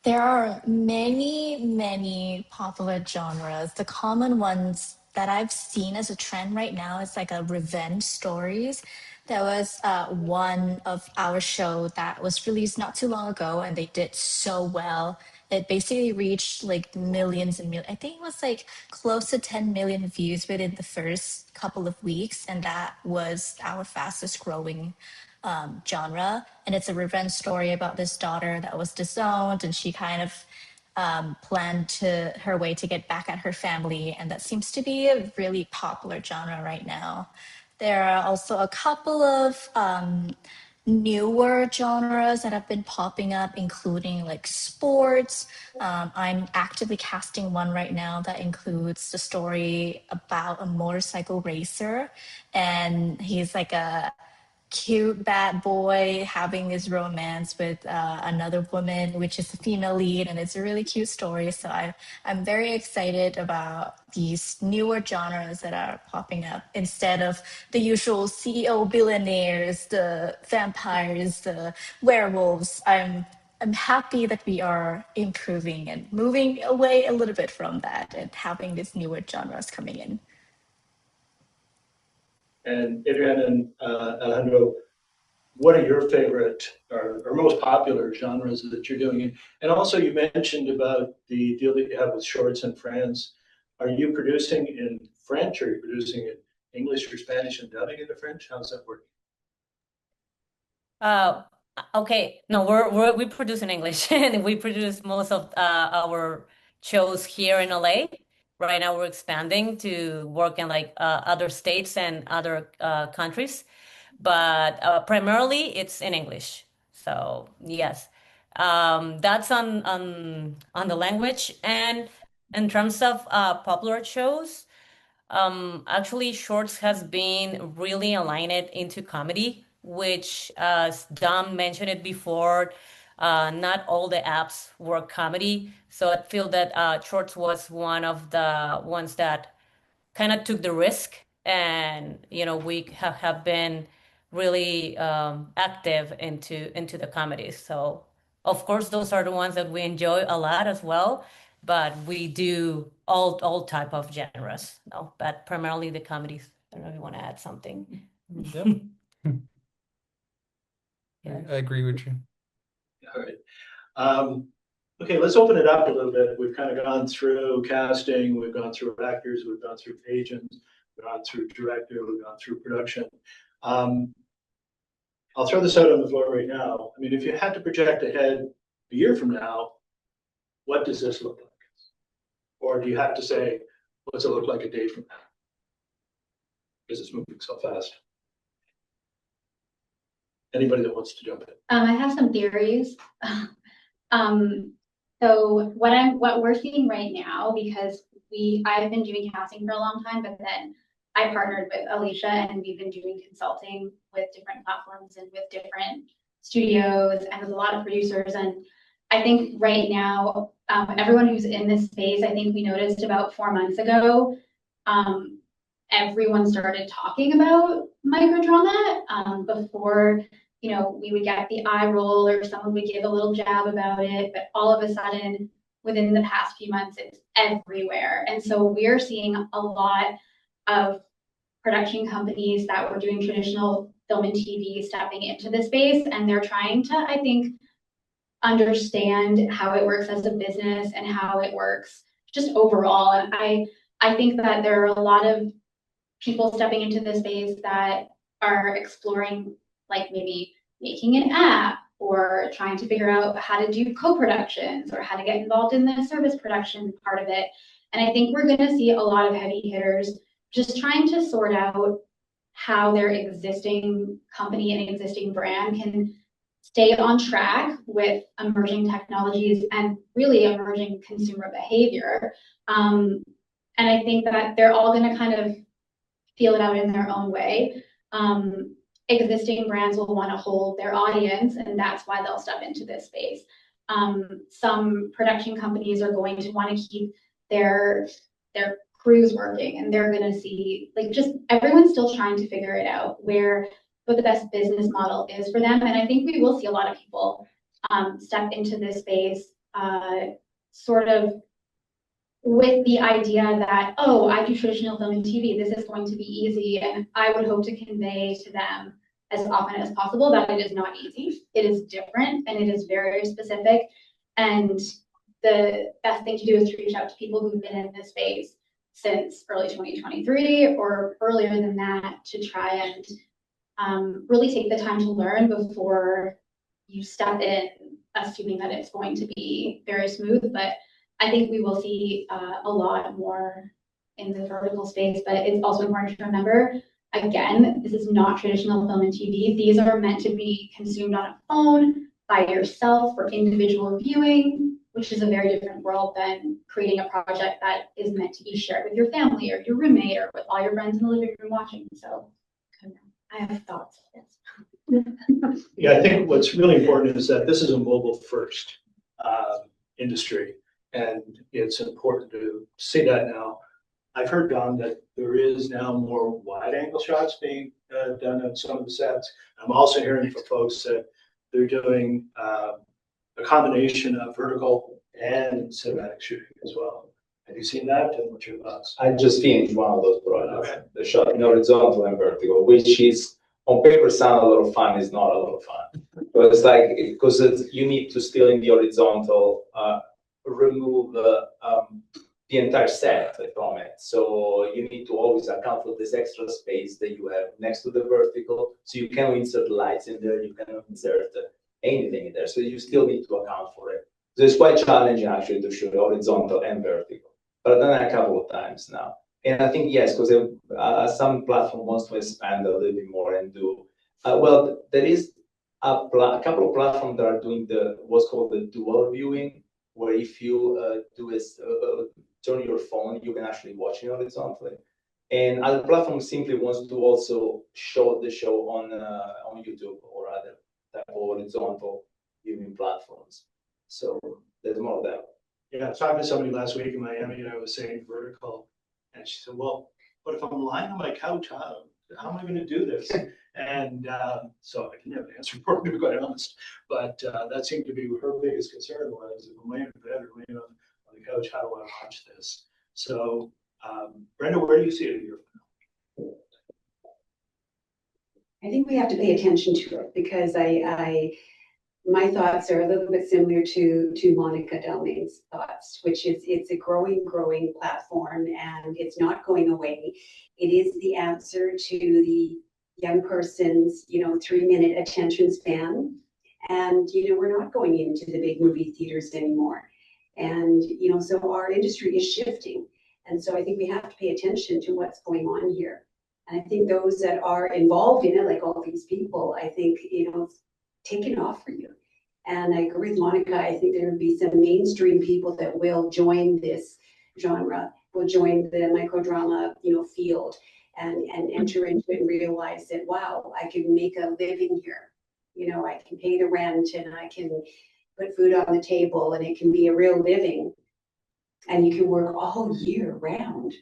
There are many popular genres. The common ones that I've seen as a trend right now is like a revenge stories. There was one of our show that was released not too long ago, and they did so well. It basically reached like millions and millions. I think it was like close to 10 million views within the first couple of weeks, and that was our fastest growing genre. And it's a revenge story about this daughter that was disowned, and she kind of planned to her way to get back at her family. And that seems to be a really popular genre right now. There are also a couple of newer genres that have been popping up, including like sports. I'm actively casting one right now that includes the story about a motorcycle racer, and he's like a cute bad boy having this romance with another woman, which is the female lead, and it's a really cute story. So I'm very excited about these newer genres that are popping up instead of the usual CEO billionaires, the vampires, the werewolves. I'm happy that we are improving and moving away a little bit from that and having these newer genres coming in. And Adriana and Alejandro, what are your favorite or most popular genres that you're doing? And also you mentioned about the deal that you have with Shorts in France. Are you producing in French, or are you producing in English or Spanish and dubbing into French? How's that working? Okay, no, we produce in English, and we produce most of our shows here in LA. Right now, we're expanding to work in like other states and other countries, but primarily it's in English. So yes, that's on the language. And in terms of popular shows, actually, Shorts has been really aligned into comedy, which, as Dom mentioned it before, not all the apps were comedy. So I feel that Shorts was one of the ones that kind of took the risk, and we have been really active into the comedies. So of course, those are the ones that we enjoy a lot as well. but we do all type of genres, no, but primarily the comedies. I don't know if you want to add something. Yep. Yeah. I agree with you. All right. Okay, let's open it up a little bit. We've kind of gone through casting, we've gone through actors, we've gone through agents, we've gone through director, we've gone through production. I'll throw this out on the floor right now. I mean, if you had to project ahead a year from now, what does this look like? Or do you have to say, what's it look like a day from now? Because it's moving so fast. Anybody that wants to jump in? I have some theories. So what we're seeing right now, because I've been doing casting for a long time, but then I partnered with Alicia and we've been doing consulting with different platforms and with different studios and with a lot of producers. And I think right now, everyone who's in this space, I think we noticed about 4 months ago, everyone started talking about microdrama before, we would get the eye roll or someone would give a little jab about it, but all of a sudden, within the past few months, it's everywhere. And so we're seeing a lot of production companies that were doing traditional film and TV stepping into the space, and they're trying to, I think, understand how it works as a business and how it works just overall. And I think that there are a lot of people stepping into the space that are exploring, like maybe making an app or trying to figure out how to do co-productions or how to get involved in the service production part of it. And I think we're going to see a lot of heavy hitters just trying to sort out how their existing company and existing brand can stay on track with emerging technologies and really emerging consumer behavior. And I think that they're all going to kind of feel it out in their own way. Existing brands will want to hold their audience, and that's why they'll step into this space. Some production companies are going to want to keep their crews working, and they're going to see, like, just everyone's still trying to figure it out what the best business model is for them. And I think we will see a lot of people step into this space sort of with the idea that, oh, I do traditional film and TV, this is going to be easy. And I would hope to convey to them as often as possible that it is not easy. It is different and it is very specific. And the best thing to do is to reach out to people who've been in this space since early 2023 or earlier than that to try and really take the time to learn before you step in, assuming that it's going to be very smooth. But I think we will see a lot more in the vertical space, but it's also important to remember, again, this is not traditional film and TV. These are meant to be consumed on a phone by yourself for individual viewing, which is a very different world than creating a project that is meant to be shared with your family or your roommate or with all your friends in the living room watching. So I have thoughts. Yes. Yeah, I think what's really important is that this is a mobile first industry, and it's important to say that now. I've heard, Don, that there is now more wide angle shots being done on some of the sets. I'm also hearing from folks that they're doing a combination of vertical and cinematic shooting as well. Have you seen that, and what's your thoughts? I just finished one of those projects, the shot in horizontal and vertical, which is on paper sound a lot of fun, is not a lot of fun. But it's like, because you need to still in the horizontal remove the entire set from it. So you need to always account for this extra space that you have next to the vertical. So you cannot insert lights in there, you cannot insert anything in there. So you still need to account for it. So it's quite challenging actually to shoot horizontal and vertical. But I've done it a couple of times now. And I think, yes, because some platform wants to expand a little bit more and do, well, there is a couple of platforms that are doing what's called the dual viewing, where if you turn your phone, you can actually watch it horizontally. And other platforms simply wants to also show the show on YouTube or other type of horizontal viewing platforms. So there's more of that. Yeah, I was talking to somebody last week in Miami, and I was saying vertical, and she said, well, but if I'm lying on my couch, how am I going to do this? And so I can have an answer for her, to be quite honest. But that seemed to be her biggest concern was, if I'm laying in bed or laying on the the couch, how do I launch this? So, Brenda, where do you see it in your? I think we have to pay attention to it because my thoughts are a little bit similar to Monika Dalman's thoughts, which is it's a growing platform and it's not going away. It is the answer to the young person's, 3-minute attention span. And, we're not going into the big movie theaters anymore. And, so our industry is shifting. And so I think we have to pay attention to what's going on here. And I think those that are involved in it, like all these people, I think, it's taken off for you. And I agree with Monika. I think there will be some mainstream people that will join this genre, will join the microdrama, field and enter into it and realize that, wow, I can make a living here. I can pay the rent and I can put food on the table and it can be a real living. And you can work all year round.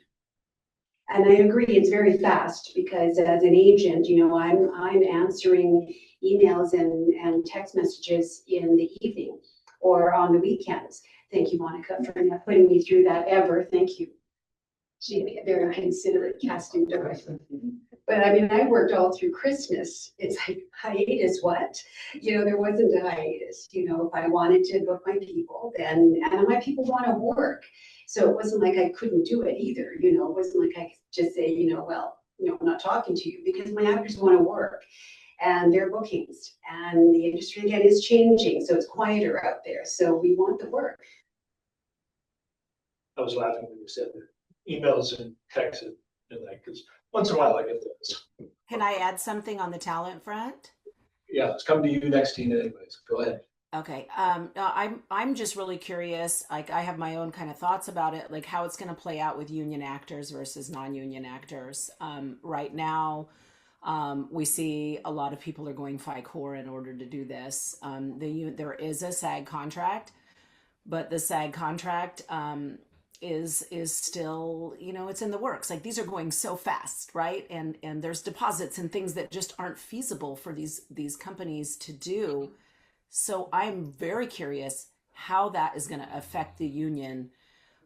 And I agree, it's very fast because as an agent, I'm answering emails and text messages in the evening or on the weekends. Thank you, Monika, for not putting me through that ever. Thank you. She's a very considerate casting director. But I worked all through Christmas. It's like hiatus, what? There wasn't a hiatus. If I wanted to book my people, and my people want to work. So it wasn't like I couldn't do it either. It wasn't like I could just say, I'm not talking to you, because my actors want to work and their bookings. And the industry again is changing, so it's quieter out there. So we want the work. I was laughing when you said that emails and texts and that, because once in a while I get those. Can I add something on the talent front? Yeah, it's coming to you next, Tina. Anyways, go ahead. Okay. I'm just really curious. Like, I have my own kind of thoughts about it, like how it's going to play out with union actors versus non-union actors. Right now, we see a lot of people are going FICOR in order to do this. There is a SAG contract, but the SAG contract is still, it's in the works. Like, these are going so fast, right? And there's deposits and things that just aren't feasible for these companies to do. So I'm very curious how that is going to affect the union.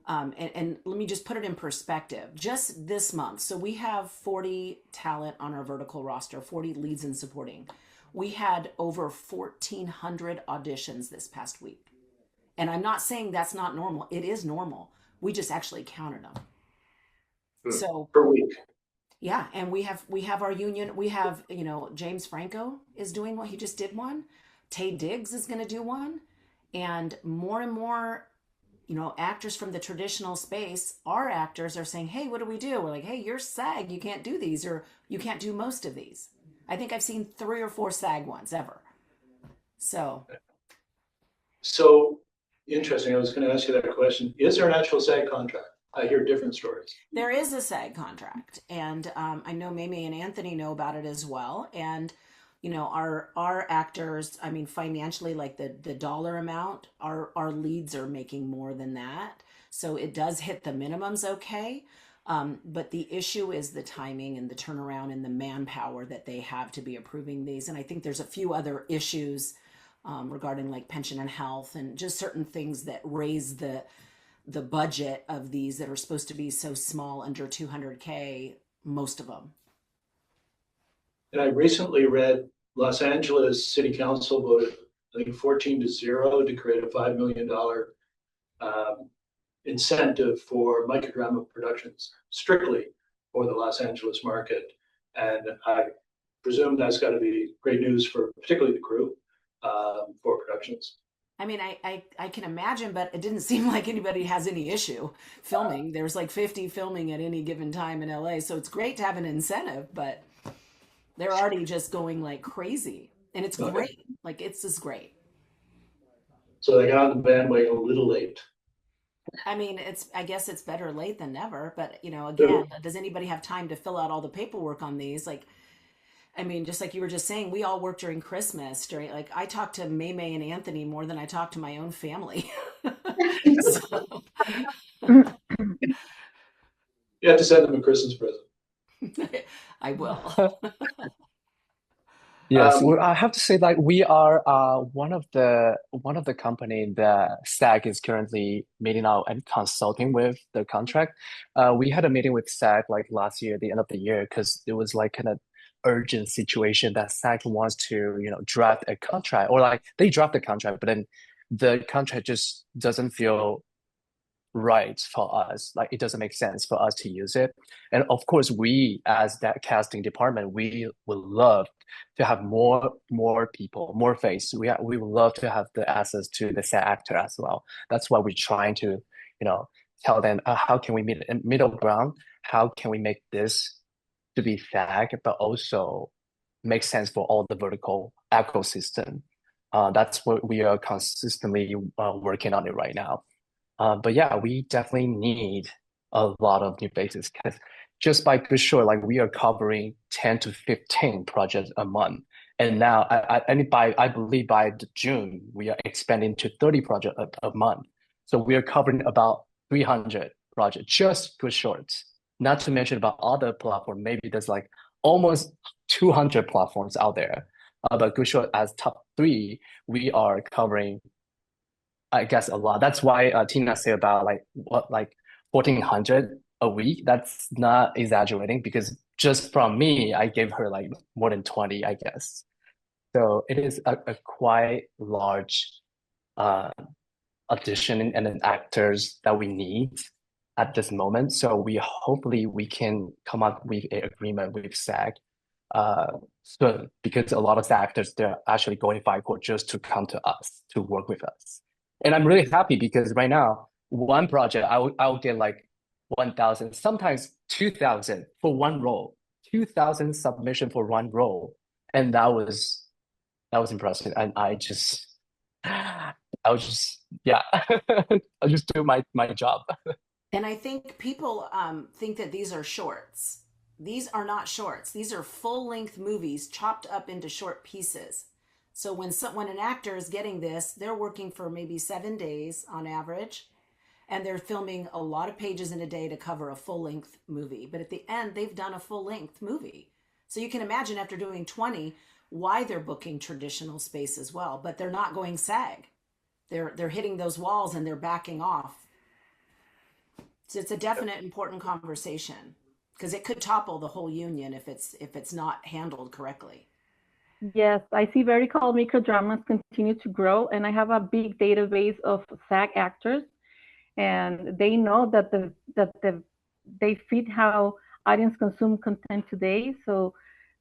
And let me just put it in perspective. Just this month, so we have 40 talent on our vertical roster, 40 leads and supporting. We had over 1,400 auditions this past week. And I'm not saying that's not normal. It is normal. We just actually counted them. So per week. Yeah, and we have our union. We have, James Franco is doing one. He just did one. Tay Diggs is going to do one. And more, actors from the traditional space, our actors are saying, hey, what do we do? We're like, hey, you're SAG. You can't do these, or you can't do most of these. I think I've seen 3 or 4 SAG ones ever. So interesting. I was going to ask you that question. Is there an actual SAG contract? I hear different stories. There is a SAG contract, and I know Maymay and Anthony know about it as well. And our actors, financially, like the dollar amount, our leads are making more than that, so it does hit the minimums, okay. But the issue is the timing and the turnaround and the manpower that they have to be approving these. And I think there's a few other issues regarding like pension and health and just certain things that raise the budget of these that are supposed to be so small, under 200K, most of them. And I recently read Los Angeles City Council voted, I think 14-0 to create a $5 million incentive for microdrama productions, strictly for the Los Angeles market. And I presume that's got to be great news for particularly the crew for productions. I can imagine, but it didn't seem like anybody has any issue filming. There's like 50 filming at any given time in LA. So it's great to have an incentive, but they're already just going like crazy. And it's great. Like, it's just great. So they got on the bandwagon a little late. I guess it's better late than never. But, again, does anybody have time to fill out all the paperwork on these? Like, just like you were just saying, we all work during Christmas. I talk to Maymay and Anthony more than I talk to my own family. So. You have to send them a Christmas present. I will. Yes, well, I have to say, like, we are one of the company that SAG is currently meeting out and consulting with the contract. We had a meeting with SAG like last year, the end of the year, because it was like kind of urgent situation that SAG wants to, draft a contract, or like they draft the contract, but then the contract just doesn't feel right for us. Like it doesn't make sense for us to use it. And of course, we as that casting department, we would love to have more people, more face. We would love to have the access to the set actor as well. That's why we're trying to, tell them how can we meet a middle ground? How can we make this to be SAG, but also make sense for all the vertical ecosystem? That's what we are consistently working on it right now. But yeah, we definitely need a lot of new faces because just by Goodshort, like we are covering 10 to 15 projects a month. And now, I believe by June, we are expanding to 30 projects a month. So we are covering about 300 projects, just Goodshorts. Not to mention about other platforms. Maybe there's like almost 200 platforms out there. But Goodshort as top three, we are covering, I guess, a lot. That's why Tina said about like 1,400 a week. That's not exaggerating because just from me, I gave her like more than 20, I guess. So it is a quite large audition and then actors that we need at this moment. So hopefully we can come up with an agreement with SAG soon because a lot of the actors, they're actually going FICO just to come to us to work with us. And I'm really happy because right now, one project, I'll get like 1,000, sometimes 2,000 for one role, 2,000 submission for one role. And that was impressive. And yeah, I'll just do my job. And I think people think that these are shorts. These are not shorts. These are full-length movies chopped up into short pieces. So when an actor is getting this, they're working for maybe 7 days on average, and they're filming a lot of pages in a day to cover a full-length movie. But at the end, they've done a full-length movie. So you can imagine after doing 20, why they're booking traditional space as well. But they're not going SAG. They're hitting those walls and they're backing off. So it's a definite important conversation because it could topple the whole union if it's not handled correctly. Yes, I see Vertical Microdramas continue to grow, and I have a big database of SAG actors, and they know that they fit how audience consume content today. So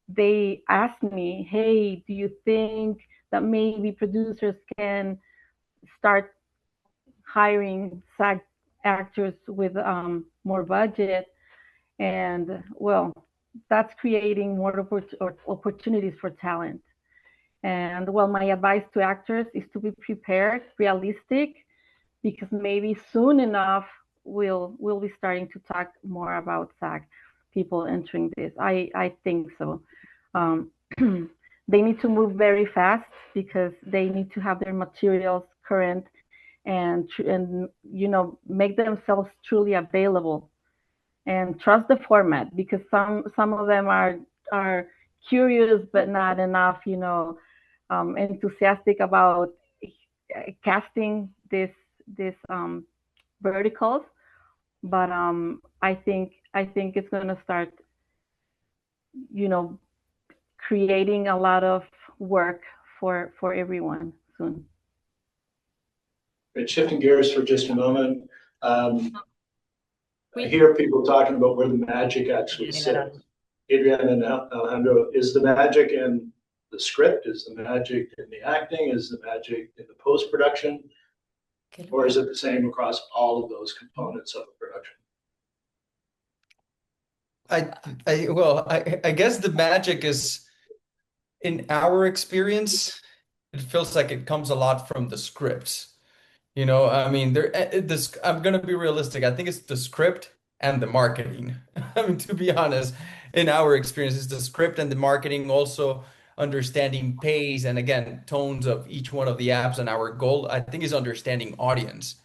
they ask me, hey, do you think that maybe producers can start hiring SAG actors with more budget? And well, that's creating more opportunities for talent. And well, my advice to actors is to be prepared, realistic, because maybe soon enough we'll be starting to talk more about SAG people entering this. I think so. They need to move very fast because they need to have their materials current and make themselves truly available. And trust the format because some of them are curious but not enough, enthusiastic about casting this verticals. But I think it's going to start, creating a lot of work for everyone soon. But shifting gears for just a moment. I hear people talking about where the magic actually sits. Adriana and Alejandro, is the magic in the script? Is the magic in the acting? Is the magic in the post-production? Or is it the same across all of those components of the production? I guess the magic is, in our experience, it feels like it comes a lot from the scripts. I mean, I'm gonna be realistic. I think it's the script and the marketing. I mean, to be honest, in our experience, it's the script and the marketing, also understanding pace and again, tones of each one of the apps. And our goal, I think, is understanding audience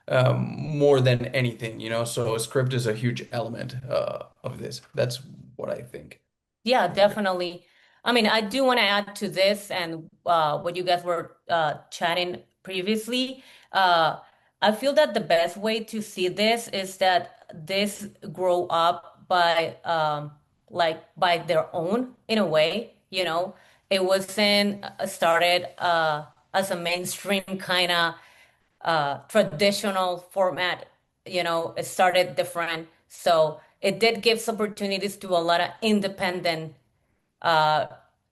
more than anything, So script is a huge element of this. That's what I think. Yeah, definitely. I mean, I do want to add to this and what you guys were chatting previously. I feel that the best way to see this is that this grow up by like by their own in a way, you know. It wasn't started as a mainstream kind of traditional format, you know. It started different. So it did give opportunities to a lot of independent uh,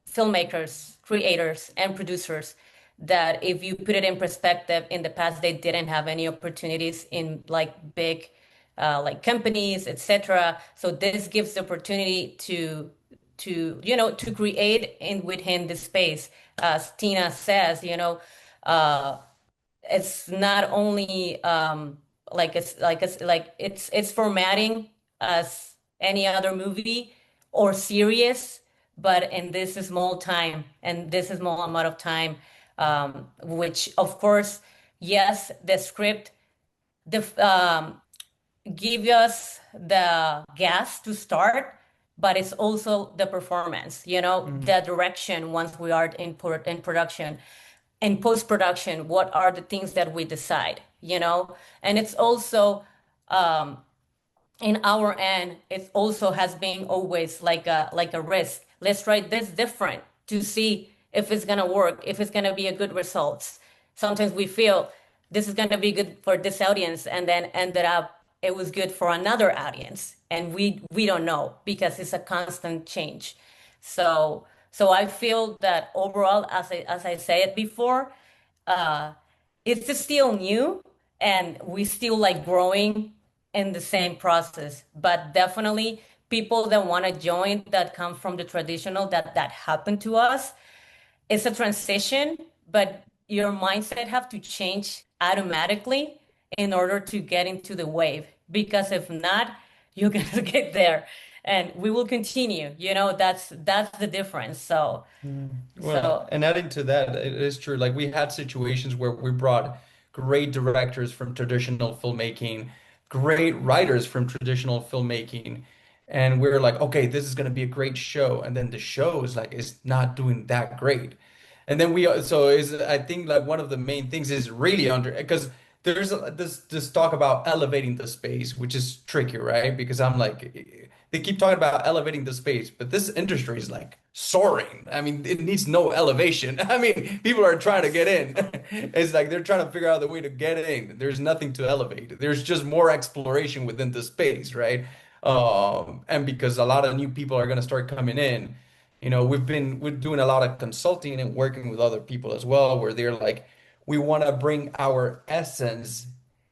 filmmakers, creators, and producers that if you put it in perspective, in the past, they didn't have any opportunities in like big like companies, etc. So this gives the opportunity to you know to create in within the space. As Tina says, you know, uh, it's not only it's formatting as any other movie or series, but in this small time and this small amount of time, which of course, yes, the script the give us the gas to start, but it's also the performance, you know, the direction once we are in production. In post-production, what are the things that we decide, you know? And it's also in our end, it also has been always like a risk. Let's try this different to see if it's gonna work, if it's gonna be a good results. Sometimes we feel this is gonna be good for this audience, and then ended up it was good for another audience, and we don't know because it's a constant change. So I feel that overall, as I said before, uh, it's still new and we still like growing in the same process, but definitely people that want to join that come from the traditional that happened to us, it's a transition, but your mindset have to change automatically in order to get into the wave, because if not, you're gonna get there and we will continue, you know. That's the difference. So Well, and adding to that, it is true. Like we had situations where we brought great directors from traditional filmmaking, great writers from traditional filmmaking, and we're like, okay, this is going to be a great show. And then the show is not doing that great. And then so is I think like one of the main things is really under because there's this talk about elevating the space, which is tricky, right? Because I'm like they keep talking about elevating the space, but this industry is like soaring. I mean, it needs no elevation. I mean, people are trying to get in. It's like they're trying to figure out the way to get in. There's nothing to elevate. There's just more exploration within the space, right? And because a lot of new people are going to start coming in, you know, we're doing a lot of consulting and working with other people as well, where they're like, we want to bring our essence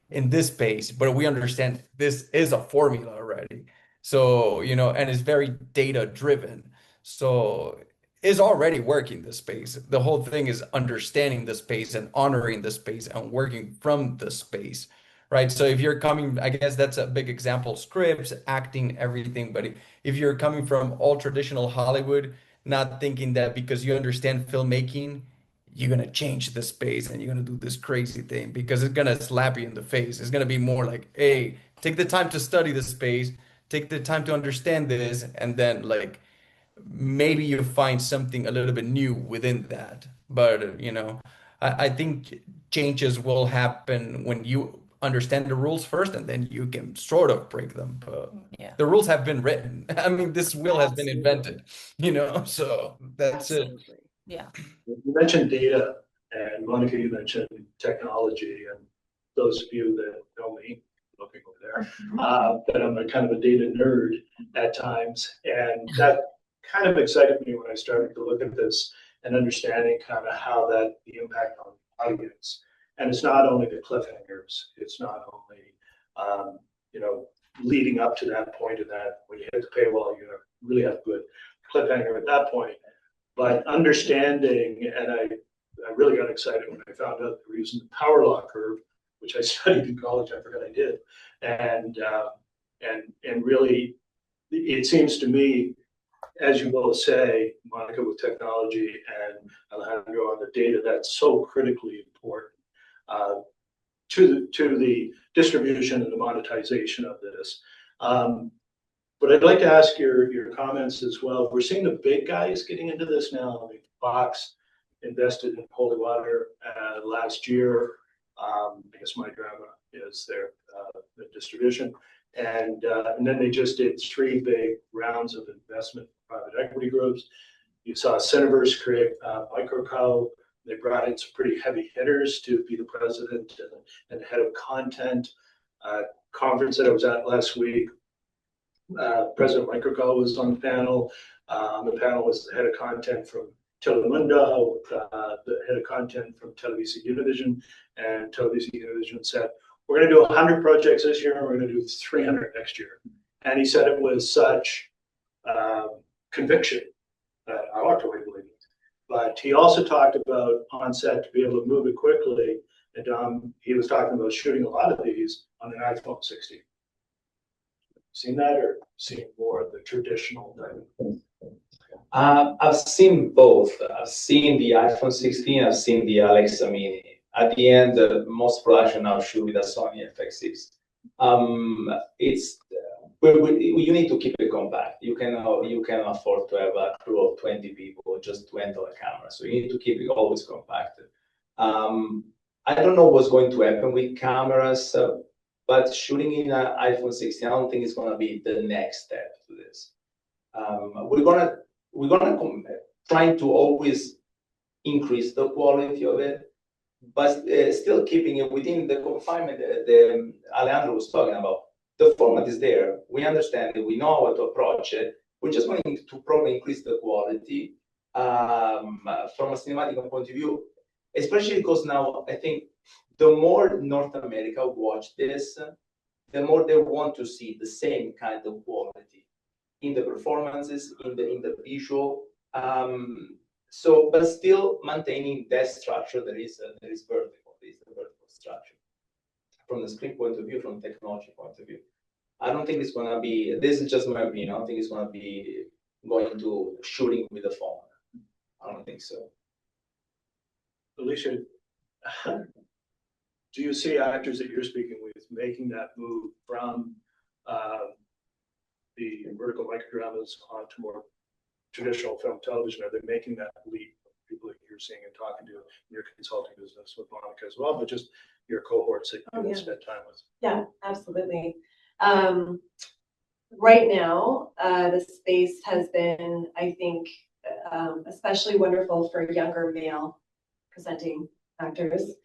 in this space, but we understand this is a formula already. So, you know, and it's very data driven. So it's already working the space. The whole thing is understanding the space and honoring the space and working from the space, right? So if you're coming, I guess that's a big example, scripts, acting, everything. But if you're coming from all traditional Hollywood, not thinking that because you understand filmmaking, you're gonna change the space and you're gonna do this crazy thing because it's gonna slap you in the face. It's gonna be more like, hey, take the time to study the space, take the time to understand this, and then like maybe you find something a little bit new within that. But you know, I think changes will happen when you understand the rules first, and then you can sort of break them. But yeah, the rules have been written. I mean, this wheel has been Absolutely. invented, you know, so that's it. Absolutely. yeah. You mentioned data, and Monika, you mentioned technology, and those of you that know me, looking over there, that I'm a kind of a data nerd at times, and that kind of excited me when I started to look at this and understanding kind of how that the impact on the audience. And it's not only the cliffhangers, it's not only you know, leading up to that point of that when you hit the paywall, you really have good cliffhanger at that point. But understanding, and I really got excited when I found out the reason the power law curve, which I studied in college, I forgot I did, and really, it seems to me, as you both say, Monika, with technology and Alejandro on the data, that's so critically important to the distribution and the monetization of this. But I'd like to ask your comments as well. We're seeing the big guys getting into this now. I mean, Fox invested in Holy Water last year. I guess Microdrama is their distribution. And then they just did 3 big rounds of investment from private equity groups. You saw Cineverse create Microco. They brought in some pretty heavy hitters to be the president and head of content. Conference that I was at last week, President Microco was on the panel. The panel was the head of content from Telemundo, the head of content from Televisa Univision, and Televisa Univision said, we're going to do 100 projects this year, and we're going to do 300 next year. And he said it with such conviction that I walked away believing it. But he also talked about on set to be able to move it quickly. And he was talking about shooting a lot of these on an iPhone 16. Seen that, or seen more of the traditional thing? I've seen both. I've seen the iPhone 16. I've seen the Alexa Mini. At the end, most production now shoot with a Sony FX6. You need to keep it compact. You can afford to have a crew of 20 people just to handle a camera. So you need to keep it always compacted. I don't know what's going to happen with cameras, but shooting in an iPhone 16, I don't think it's going to be the next step to this. We're gonna trying to always increase the quality of it, but still keeping it within the confinement that Alejandro was talking about. The format is there. We understand it. We know how to approach it. We're just going to probably increase the quality from a cinematic point of view, especially because now I think the more North America watch this, the more they want to see the same kind of quality in the performances, in the visual. So, but still maintaining that structure that is vertical. Is the vertical structure from the screen point of view, from technology point of view. I don't think it's gonna be. This is just my opinion. I don't think it's gonna be going to shooting with a phone. I don't think so. Alicia, do you see actors that you're speaking with making that move from the vertical microdramas onto more traditional film television? Are they making that leap? People that you're seeing and talking to in your consulting business with Monika as well, but just your cohorts that you spend time with. Yeah, absolutely. Right now, the space has been, I think, especially wonderful for younger male presenting actors.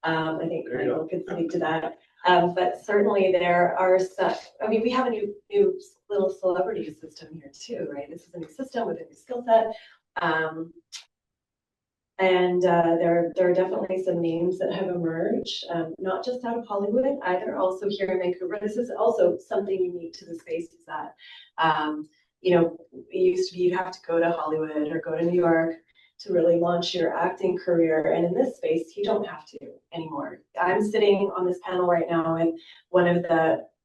I think Michael could speak to that. But certainly there are some, I mean, we have a new little celebrity system here too, right? This is a new system with a new skill set. And there are definitely some names that have emerged, not just out of Hollywood, either also here in Vancouver. This is also something unique to the space, is that, you know, it used to be you'd have to go to Hollywood or go to New York to really launch your acting career. And in this space, you don't have to anymore. I'm sitting on this panel right now with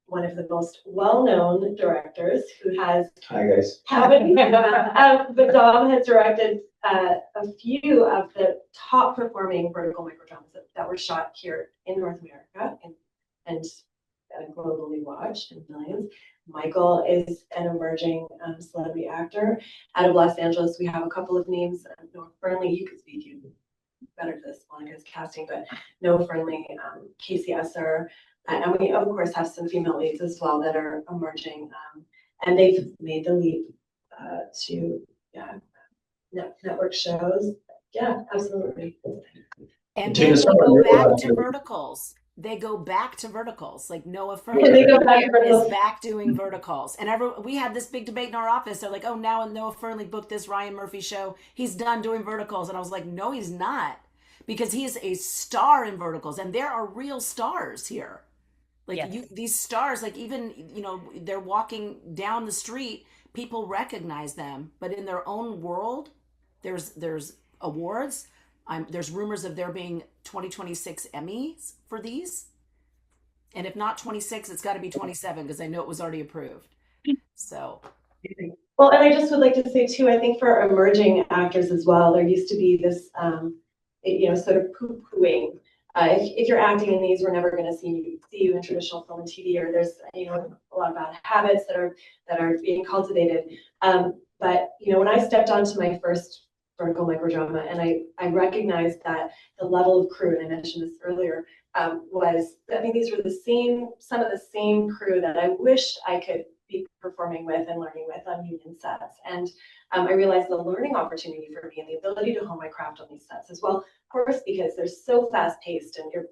one of the most well-known directors who has. Hi guys. But Dom has directed a few of the top performing vertical microdramas that were shot here in North America and globally watched in millions. Michael is an emerging celebrity actor. Out of Los Angeles, we have a couple of names. Noah Fernley, you could speak better to this, Monika's casting, but Noah Fernley, Casey Esser, and we of course have some female leads as well that are emerging, and they've made the leap to network shows. Yeah, absolutely. And then they go back to verticals. They go back to verticals. Like Noah Fernley is back doing verticals. And we had this big debate in our office. They're like, oh, now Noah Fernley booked this Ryan Murphy show. He's done doing verticals. And I was like, no, he's not. Because he is a star in verticals. And there are real stars here. Like these stars, like even, you know, they're walking down the street, people recognize them. But in their own world, there's awards. There's rumors of there being 2026 Emmys for these. And if not 26, it's got to be 27 because I know it was already approved. So. Well, and I just would like to say too, I think for emerging actors as well, there used to be this, you know, sort of poo-pooing if you're acting in these, we're never going to see you in traditional film and TV, or there's a lot of bad habits that are being cultivated. But when I stepped onto my first vertical microdrama, and I recognized that the level of crew, and I mentioned this earlier, these were some of the same crew that I wished I could be performing with and learning with on union sets. And I realized the learning opportunity for me and the ability to hone my craft on these sets as well, of course, because they're so fast paced and your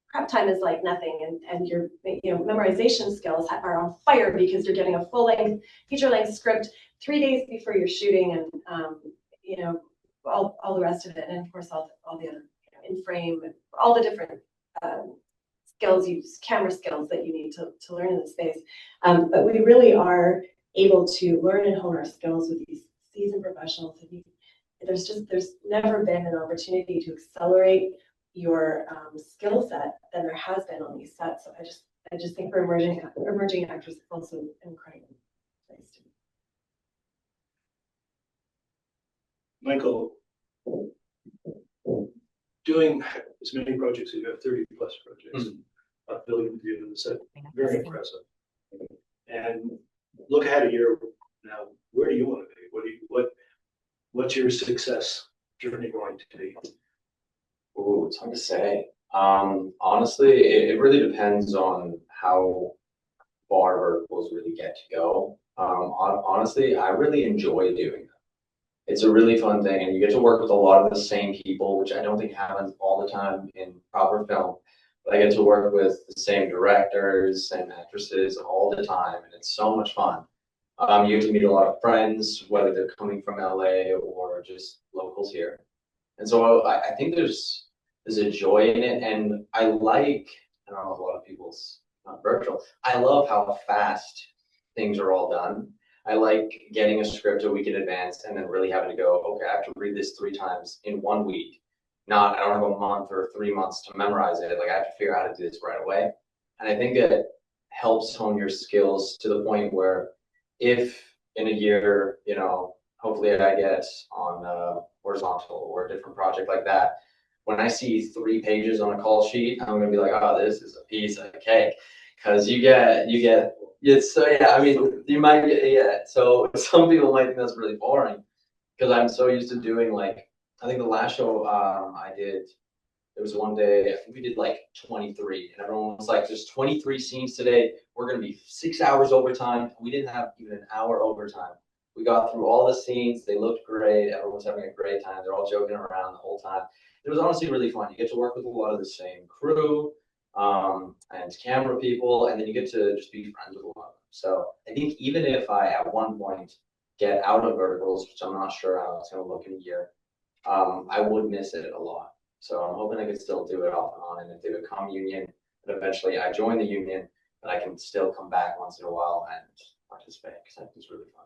prep time is like nothing, and your memorization skills are on fire because you're getting a full-length, feature-length script 3 days before you're shooting, and all the rest of it, and of course all the other in frame, all the different camera skills that you need to learn in this space. But we really are able to learn and hone our skills with these seasoned professionals. There's never been an opportunity to accelerate your skill set than there has been on these sets. So I just think for emerging actors, it's also an incredible place to be. Michael, doing as many projects, you have 30 plus projects, a billion with you in the set, very impressive. And look ahead a year now, where do you want to be? What's your success journey going to be? Ooh, it's hard to say. Honestly, it really depends on how far verticals really get to go. Honestly, I really enjoy doing them. It's a really fun thing, and you get to work with a lot of the same people, which I don't think happens all the time in proper film. But I get to work with the same directors and actresses all the time, and it's so much fun. You get to meet a lot of friends, whether they're coming from LA or just locals here. And so I think there's a joy in it, and I don't know if a lot of people's not virtual. I love how fast things are all done. I like getting a script a week in advance and then really having to go, okay, I have to read this 3 times in 1 week. I don't have a month or 3 months to memorize it. Like, I have to figure out how to do this right away. And I think it helps hone your skills to the point where if in a year, hopefully I get on horizontal or a different project like that, when I see 3 pages on a call sheet, I'm gonna be like, oh, this is a piece of cake. Because you get it's so, yeah, I mean, you might get, yeah. So some people might think that's really boring because I'm so used to doing, like, I think the last show I did, there was one day, I think we did like 23, and everyone was like, there's 23 scenes today. We're going to be 6 hours overtime. We didn't have even an hour overtime. We got through all the scenes. They looked great. Everyone's having a great time. They're all joking around the whole time. It was honestly really fun. You get to work with a lot of the same crew and camera people, and then you get to just be friends with a lot of them. So I think even if I, at one point, get out of verticals, which I'm not sure how it's going to look in a year, I would miss it a lot. So I'm hoping I could still do it off and on, and if they become union, but eventually I join the union, but I can still come back once in a while and participate, because I think it's really fun.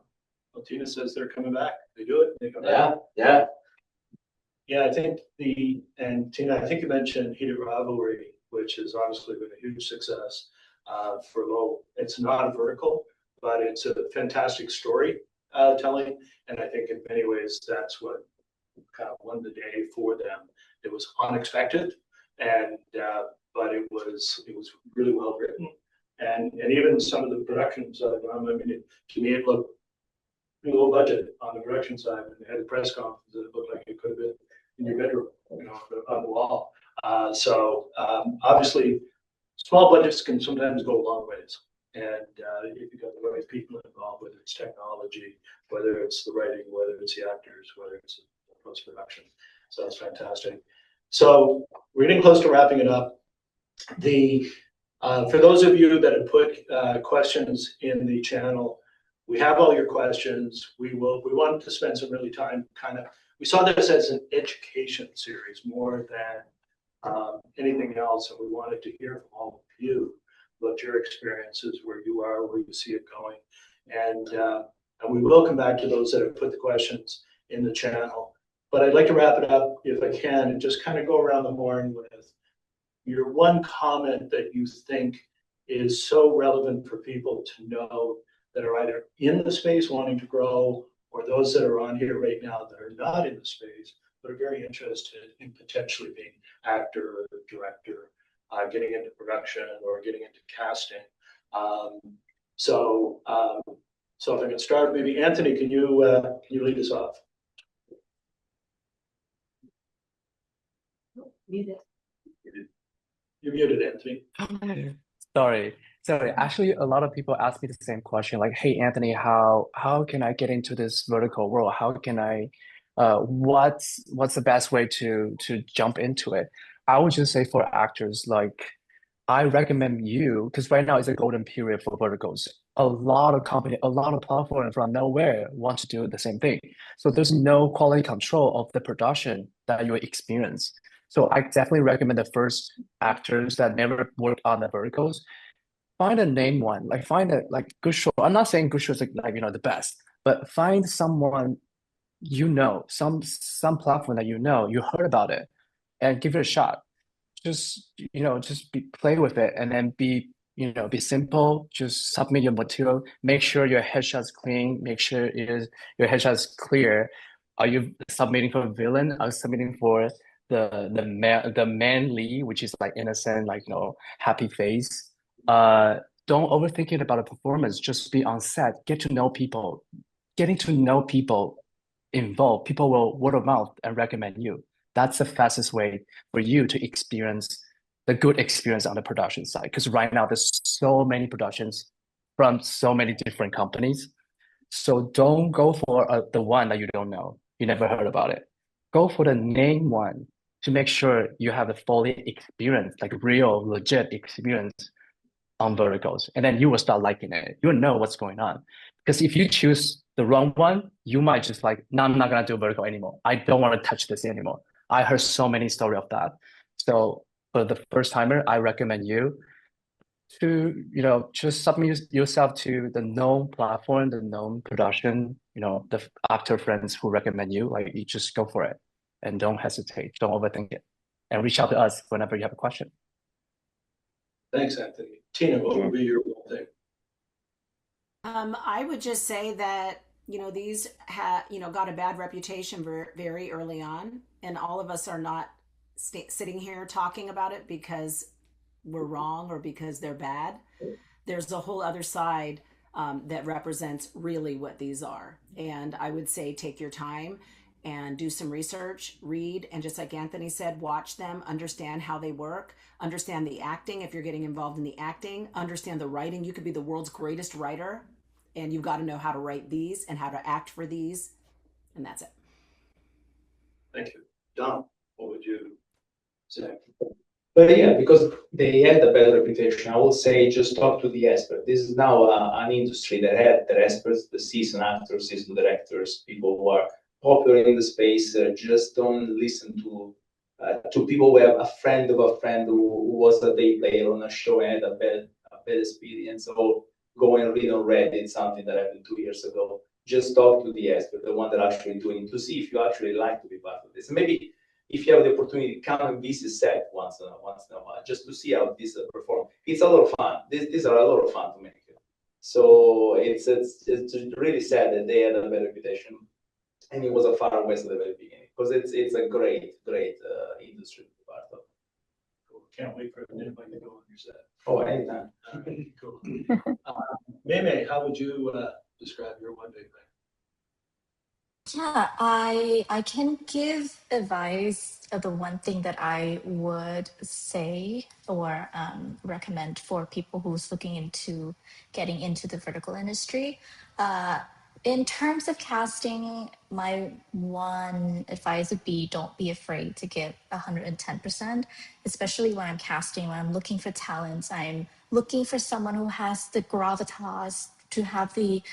Well, Tina says they're coming back. They do it, they come back. Yeah. Yeah, I think and Tina, I think you mentioned Heated Rivalry, which has honestly been a huge success for Lowell. It's not a vertical, but it's a fantastic story telling. And I think in many ways, that's what kind of won the day for them. It was unexpected, and but it was really well written. And even some of the production side, I mean, to me, it looked low budget on the production side. And they had a press conference that it looked like it could have been in your bedroom, on the wall. So obviously, small budgets can sometimes go a long ways. And if you've got the right people involved, whether it's technology, whether it's the writing, whether it's the actors, whether it's post-production. So that's fantastic. So we're getting close to wrapping it up. For those of you that have put questions in the channel, we have all your questions. We wanted to spend some really time we saw this as an education series more than anything else, and we wanted to hear from all of you about your experiences, where you are, where you see it going, and we will come back to those that have put the questions in the channel. But I'd like to wrap it up, if I can, and just kind of go around the horn with your one comment that you think is so relevant for people to know that are either in the space wanting to grow, or those that are on here right now that are not in the space but are very interested in potentially being actor or director, getting into production or getting into casting. So if I can start, maybe Anthony, can you lead us off? Muted. You're muted, Anthony. Sorry. Actually, a lot of people ask me the same question, like, "Hey, Anthony, how can I get into this vertical world? How can I, what's the best way to jump into it?" I would just say for actors, like, I recommend you because right now is a golden period for verticals. A lot of company, a lot of platforms from nowhere want to do the same thing. So there's no quality control of the production that you experience. So I definitely recommend the first actors that never worked on the verticals, find a name one, like find a like Goodshort. I'm not saying Goodshort is like the best, but find someone some platform that you heard about it, and give it a shot. Just play with it, and then be simple. Just submit your material. Make sure your headshot's clean. Make sure your headshot's clear. Are you submitting for a villain? Are you submitting for the man lead, which is like innocent, like happy face? Don't overthink it about a performance. Just be on set. Get to know people. Getting to know people involved. People will word of mouth and recommend you. That's the fastest way for you to experience the good experience on the production side. Because right now there's so many productions from so many different companies. So don't go for the one that you don't know. You never heard about it. Go for the name one to make sure you have the fully experience, like real, legit experience on verticals. And then you will start liking it. You'll know what's going on. Because if you choose the wrong one, you might just like, no, I'm not going to do vertical anymore. I don't want to touch this anymore. I heard so many stories of that. So for the first timer, I recommend you to, just submit yourself to the known platform, the known production, the actor friends who recommend you. Like, you just go for it and don't hesitate. Don't overthink it. And reach out to us whenever you have a question. Thanks, Anthony. Tina, what would be your one thing? I would just say that these got a bad reputation very early on, and all of us are not sitting here talking about it because we're wrong or because they're bad. There's a whole other side that represents really what these are, and I would say take your time and do some research, read, and just like Anthony said, watch them, understand how they work, understand the acting if you're getting involved in the acting, understand the writing. You could be the world's greatest writer, and you've got to know how to write these and how to act for these, and that's it. Thank you. Don, what would you say? But yeah, because they had a bad reputation, I would say just talk to the expert. This is now an industry that had the experts, the seasoned actors, seasoned directors, people who are popular in the space. Just don't listen to people who have a friend of a friend who was a day player on a show and had a bad experience. So go and read on Reddit something that happened 2 years ago. Just talk to the expert, the one that actually doing, to see if you actually like to be part of this. And maybe if you have the opportunity, come and visit set once in a while, just to see how this perform. It's a lot of fun. These are a lot of fun to make. So it's really sad that they had a bad reputation, and it was a far west at the very beginning, because it's a great industry to be part of. Cool. Can't wait for anybody to go on your set. Oh, anytime. Cool. Maymay, how would you describe your one big thing? Yeah, I can give advice. The one thing that I would say or recommend for people who's looking into getting into the vertical industry. In terms of casting, my one advice would be don't be afraid to give 110%, especially when I'm casting, when I'm looking for talents. I'm looking for someone who has the gravitas to have the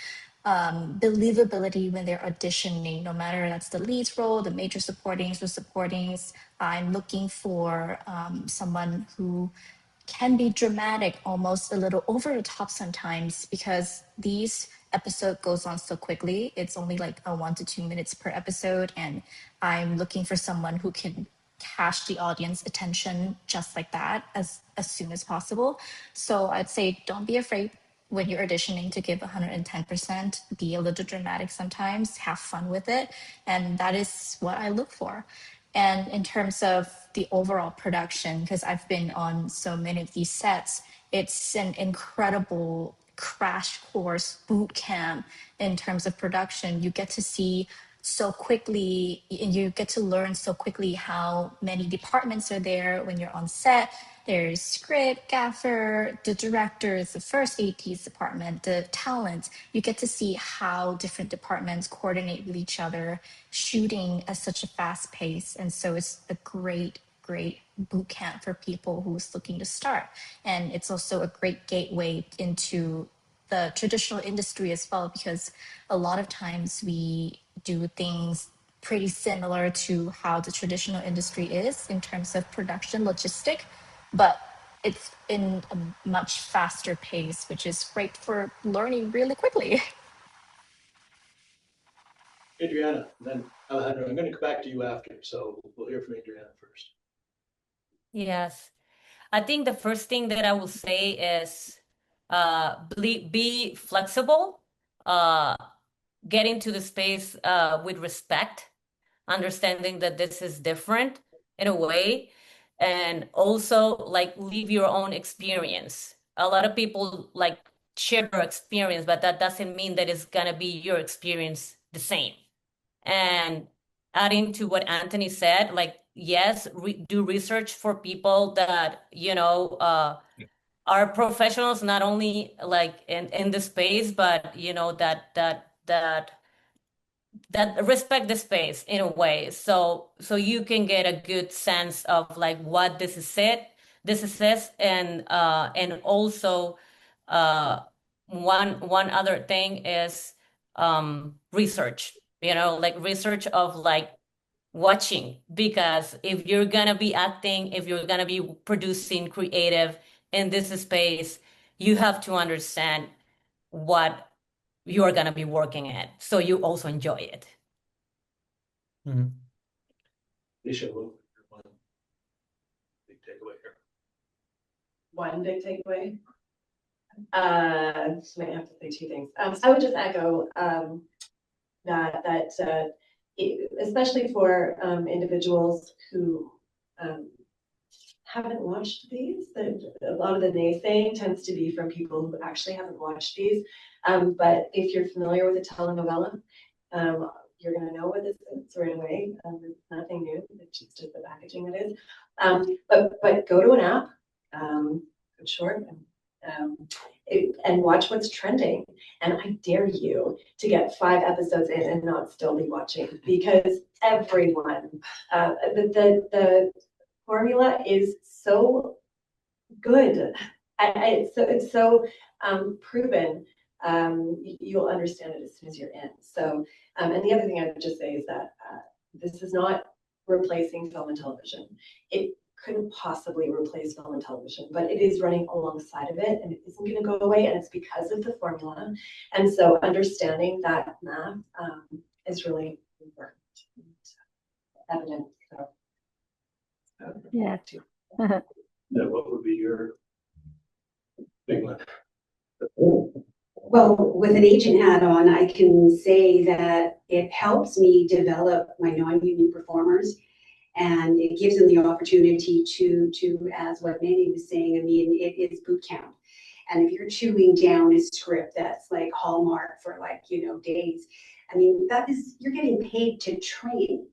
believability when they're auditioning, no matter that's the lead role, the major supportings or supportings. I'm looking for someone who can be dramatic, almost a little over the top sometimes, because these episode goes on so quickly. It's only like a 1 to 2 minutes per episode, and I'm looking for someone who can catch the audience attention just like that as soon as possible. So I'd say don't be afraid when you're auditioning to give 110%, be a little dramatic sometimes, have fun with it. And that is what I look for. And in terms of the overall production, because I've been on so many of these sets, it's an incredible crash course boot camp in terms of production. You get to see so quickly, and you get to learn so quickly how many departments are there when you're on set. There's script, gaffer, the directors, the first AP's department, the talent. You get to see how different departments coordinate with each other, shooting at such a fast pace. And so it's a great boot camp for people who's looking to start. And it's also a great gateway into the traditional industry as well, because a lot of times we do things pretty similar to how the traditional industry is in terms of production logistic, but it's in a much faster pace, which is great for learning really quickly. Adriana, and then Alejandro, I'm going to come back to you after, so we'll hear from Adriana first. Yes. I think the first thing that I will say is be flexible, get into the space with respect, understanding that this is different in a way, and also like live your own experience. A lot of people like share their experience, but that doesn't mean that it's gonna be your experience the same. And adding to what Anthony said, like, yes, do research for people that, are professionals, not only like in the space, but, that respect the space in a way. So you can get a good sense of like what this is, and also one other thing is research, like research of like watching, because if you're gonna be acting, if you're gonna be producing creative in this space, you have to understand what you're gonna be working at, so you also enjoy it. Alicia, what one big takeaway here? One big takeaway. So I have to say two things. I would just echo that especially for individuals who haven't watched these, a lot of the naysaying tends to be from people who actually haven't watched these. But if you're familiar with a telenovela, you're going to know what this is right away. It's nothing new. It's just the packaging it is. But go to an app, Goodshort, and watch what's trending. And I dare you to get 5 episodes in and not still be watching, because everyone, the formula is so good. It's so proven. You'll understand it as soon as you're in. So, and the other thing I would just say is that this is not replacing film and television. It couldn't possibly replace film and television, but it is running alongside of it, and it isn't going to go away, and it's because of the formula. And so understanding that math is really important, evident. So, yeah. What would be your big one? Well, with an agent hat on, I can say that it helps me develop my non-union performers, and it gives them the opportunity to as what Manny was saying, I mean, it is boot camp. And if you're chewing down a script that's like Hallmark for like, days, I mean, you're getting paid to train.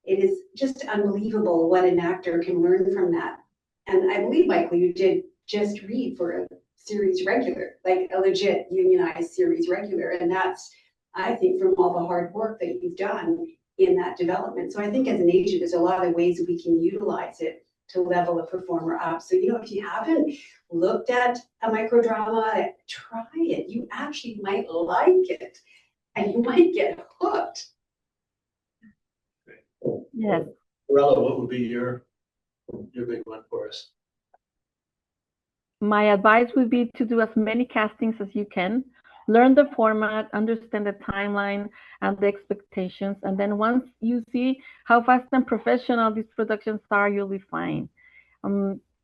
It is just unbelievable what an actor can learn from that. And I believe, Michael, you did just read for a series regular, like a legit unionized series regular. And that's, I think, from all the hard work that you've done in that development. So I think as an agent, there's a lot of ways that we can utilize it to level a performer up. So, if you haven't looked at a microdrama, try it. You actually might like it, and you might get hooked. Yes. Barbarella, what would be your big one for us? My advice would be to do as many castings as you can, learn the format, understand the timeline and the expectations, and then once you see how fast and professional these productions are, you'll be fine.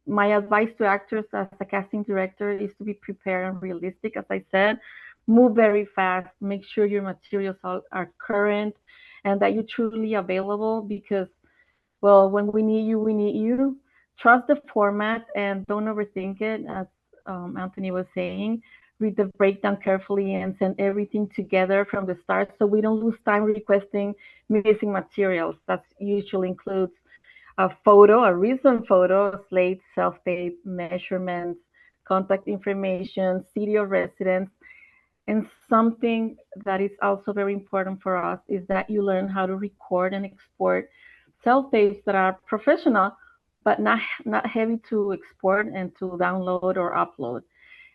my advice to actors as a casting director is to be prepared and realistic. As I said, move very fast, make sure your materials are current and that you're truly available because, well, when we need you, we need you. Trust the format and don't overthink it, as Anthony was saying. Read the breakdown carefully and send everything together from the start so we don't lose time requesting missing materials. That usually includes a photo, a recent photo, slate, self-tape, measurements, contact information, city of residence. And something that is also very important for us is that you learn how to record and export self-tapes that are professional, but not heavy to export and to download or upload.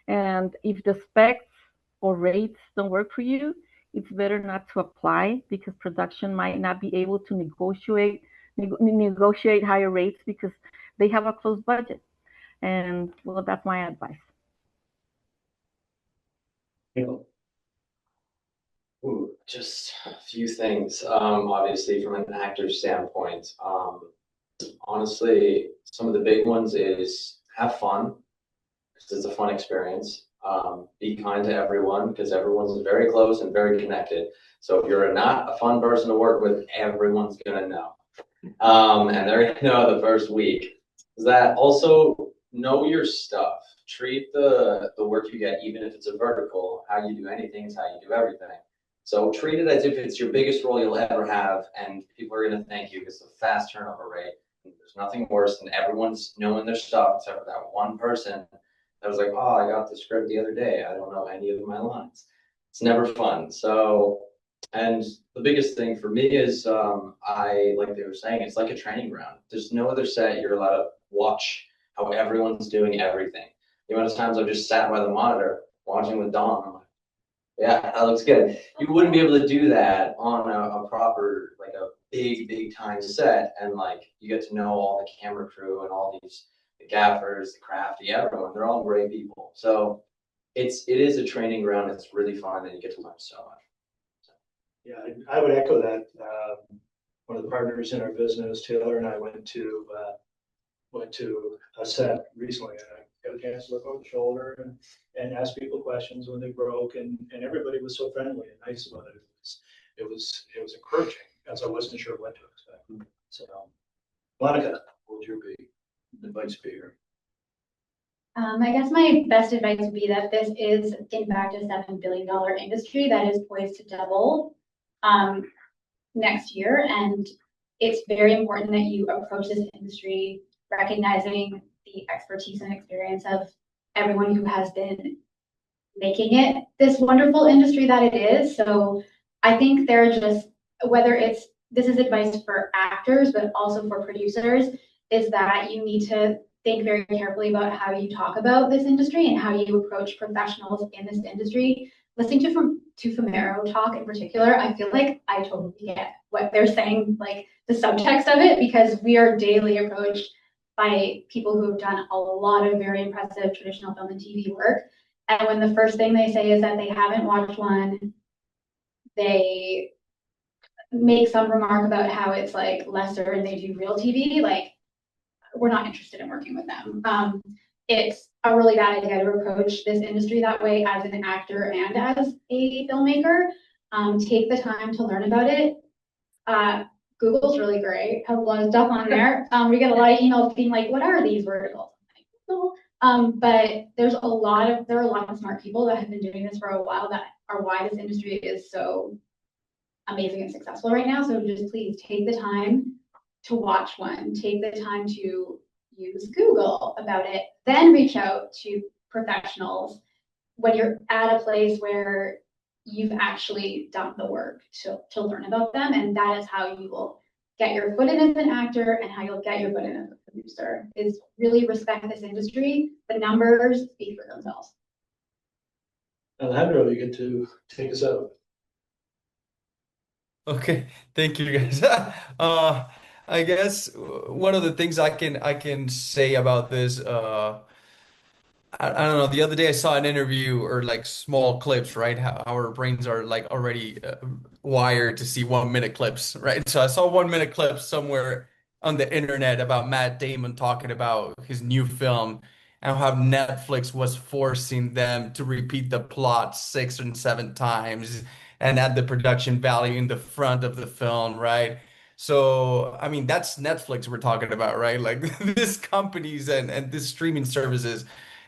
And if the specs or rates don't work for you, it's better not to apply because production might not be able to negotiate higher rates because they have a closed budget. And well, that's my advice. Ooh, just a few things. Obviously, from an actor standpoint, honestly, some of the big ones is have fun because it's a fun experience. Be kind to everyone because everyone's very close and very connected. So if you're not a fun person to work with, everyone's gonna know. And they're gonna know the first week. Is that also know your stuff. Treat the work you get, even if it's a vertical, how you do anything is how you do everything. So treat it as if it's your biggest role you'll ever have, and people are going to thank you because of the fast turnover rate. There's nothing worse than everyone's knowing their stuff, except for that one person that was like, oh, I got the script the other day. I don't know any of my lines. It's never fun. So, and the biggest thing for me is, like they were saying, it's like a training ground. There's no other set you're allowed to watch how everyone's doing everything. The amount of times I've just sat by the monitor watching with Dom, I'm like, yeah, that looks good. You wouldn't be able to do that on a proper, like a big time set, and like you get to know all the camera crew and all these the gaffers, the crafty, everyone. They're all great people. So it is a training ground. It's really fun, and you get to learn so much. So. Yeah, I would echo that. One of the partners in our business, Taylor, and I went to a set recently, and I got a chance to look over the shoulder and ask people questions when they broke, and everybody was so friendly and nice about it. It was encouraging, as I wasn't sure what to expect. So, Monika, what would your advice be here? I guess my best advice would be that this is, in fact, a $7 billion industry that is poised to double next year. And it's very important that you approach this industry recognizing the expertise and experience of everyone who has been making it this wonderful industry that it is. So I think they're just, this is advice for actors, but also for producers, is that you need to think very carefully about how you talk about this industry and how you approach professionals in this industry. Listening to Fumero talk in particular, I feel like I totally get what they're saying, like the subtext of it, because we are daily approached by people who have done a lot of very impressive traditional film and TV work. And when the first thing they say is that they haven't watched one, they make some remark about how it's like lesser and they do real TV, like we're not interested in working with them. It's a really bad idea to approach this industry that way as an actor and as a filmmaker. Take the time to learn about it. Google's really great, has a lot of stuff on there. We get a lot of emails being like, what are these verticals? But there are a lot of smart people that have been doing this for a while that are why this industry is so amazing and successful right now. So just please take the time to watch one, take the time to use Google about it, then reach out to professionals when you're at a place where you've actually done the work to learn about them. And that is how you will get your foot in as an actor and how you'll get your foot in as a producer, is really respect this industry. The numbers speak for themselves. Alejandro, you get to take us out. Okay, thank you guys. I guess one of the things I can say about this, I don't know. The other day I saw an interview or like small clips, right? How our brains are like already wired to see 1 minute clips, right? So I saw 1 minute clips somewhere on the internet about Matt Damon talking about his new film and how Netflix was forcing them to repeat the plot 6 and 7 times and add the production value in the front of the film, right? So, I mean, that's Netflix we're talking about, right? Like these companies and these streaming services,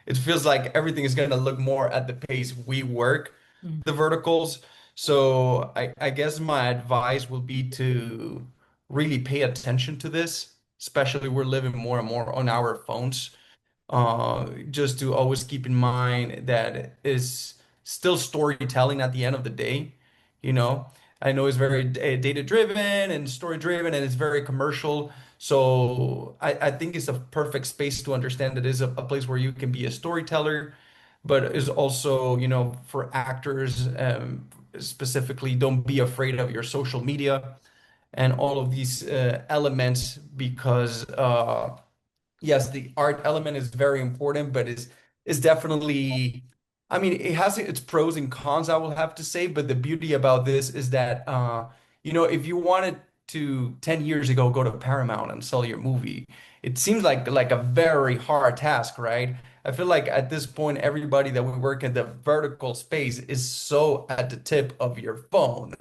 it feels like everything is going to look more at the pace we work, the verticals. So I guess my advice will be to really pay attention to this, especially we're living more and more on our phones. Just to always keep in mind that is still storytelling at the end of the day. You know, I know it's very data driven and story driven, and it's very commercial. So I think it's a perfect space to understand that it's a place where you can be a storyteller, but is also, you know, for actors specifically, don't be afraid of your social media and all of these elements because yes, the art element is very important, but is definitely, I mean, it has its pros and cons, I will have to say, but the beauty about this is that you know, if you wanted to 10 years ago go to Paramount and sell your movie, it seems like a very hard task, right? I feel like at this point, everybody that we work in the vertical space is so at the tip of your phone,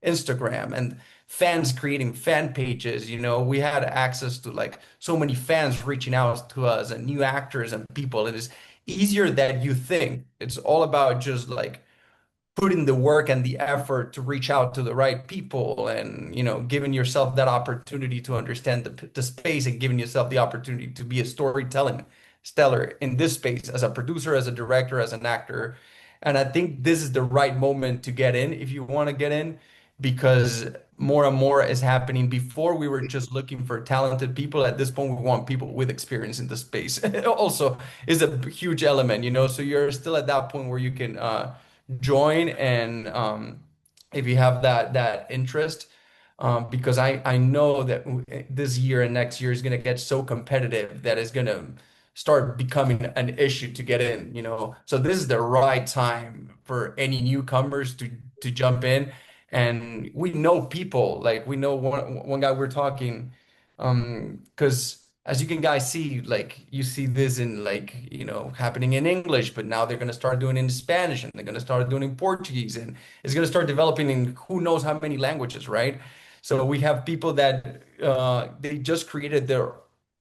Instagram, and fans creating fan pages. You know, we had access to like so many fans reaching out to us and new actors and people. It is easier than you think. It's all about just like putting the work and the effort to reach out to the right people and, you know, giving yourself that opportunity to understand the space and giving yourself the opportunity to be a storytelling stellar in this space as a producer, as a director, as an actor. And I think this is the right moment to get in if you want to get in, because more and more is happening. Before we were just looking for talented people. At this point, we want people with experience in the space. Also is a huge element, you know, so you're still at that point where you can join and if you have that interest, because I know that this year and next year is going to get so competitive that it's going to start becoming an issue to get in, you know. So this is the right time for any newcomers to jump in. And we know people, like we know one guy we're talking, because as you can guys see, like you see this in like, you know, happening in English, but now they're going to start doing it in Spanish and they're going to start doing it in Portuguese, and it's going to start developing in who knows how many languages, right? So we have people that they just created their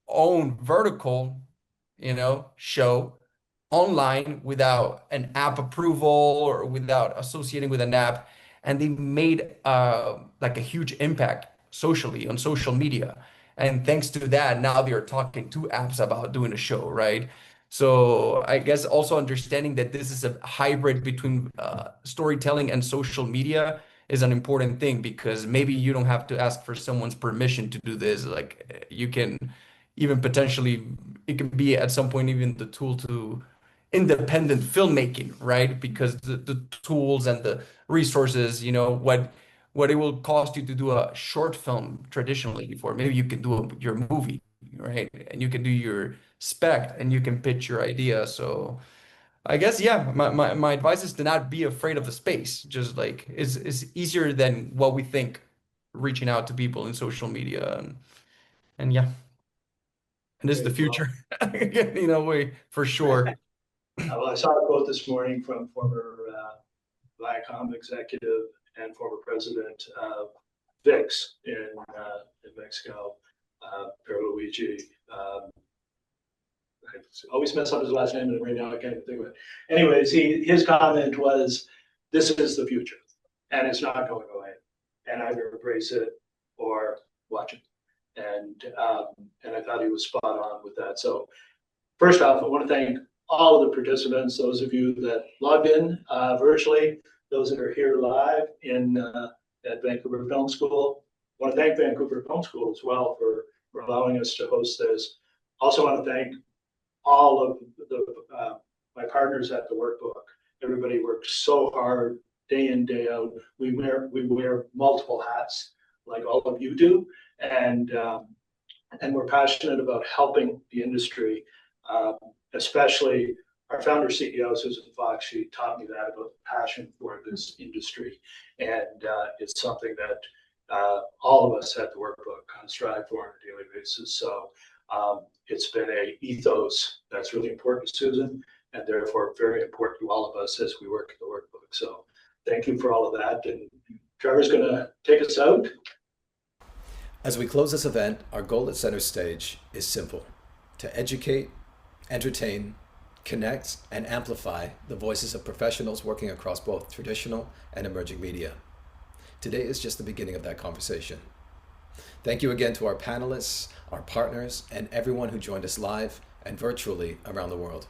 own vertical, you know, show online without an app approval or without associating with an app, and they made like a huge impact socially on social media. And thanks to that, now they're talking to apps about doing a show, right? So I guess also understanding that this is a hybrid between storytelling and social media is an important thing, because maybe you don't have to ask for someone's permission to do this. Like you can even potentially, it can be at some point even the tool to independent filmmaking, right? Because the tools and the resources, you know, what it will cost you to do a short film traditionally before, maybe you can do your movie, right? And you can do your spec and you can pitch your idea. So I guess, yeah, my advice is to not be afraid of the space. Just like it's easier than what we think, reaching out to people in social media. And yeah, and this is the future, in a way, for sure. Well, I saw a quote this morning from former Viacom executive and former president of VIX in Mexico, Luigi. I always mess up his last name, and right now I can't even think of it. Anyways, his comment was, "This is the future, and it's not going away. And either embrace it or watch it." And I thought he was spot on with that. So first off, I want to thank all of the participants, those of you that logged in virtually, those that are here live at Vancouver Film School. I want to thank Vancouver Film School as well for allowing us to host this. Also want to thank all of my partners at theWorkbook. Everybody works so hard day in, day out. We wear multiple hats like all of you do, and we're passionate about helping the industry, especially our founder CEO, Susan Fox. She taught me that about passion for this industry, and it's something that all of us at the workbook kind of strive for on a daily basis. So it's been a ethos that's really important to Susan, and therefore very important to all of us as we work at the workbook. So thank you for all of that. And Trevor's going to take us out. As we close this event, our goal at Center Stage is simple: to educate, entertain, connect, and amplify the voices of professionals working across both traditional and emerging media. Today is just the beginning of that conversation. Thank you again to our panelists, our partners, and everyone who joined us live and virtually around the world.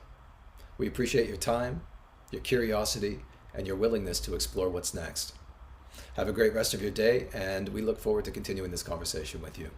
We appreciate your time, your curiosity, and your willingness to explore what's next. Have a great rest of your day, and we look forward to continuing this conversation with you.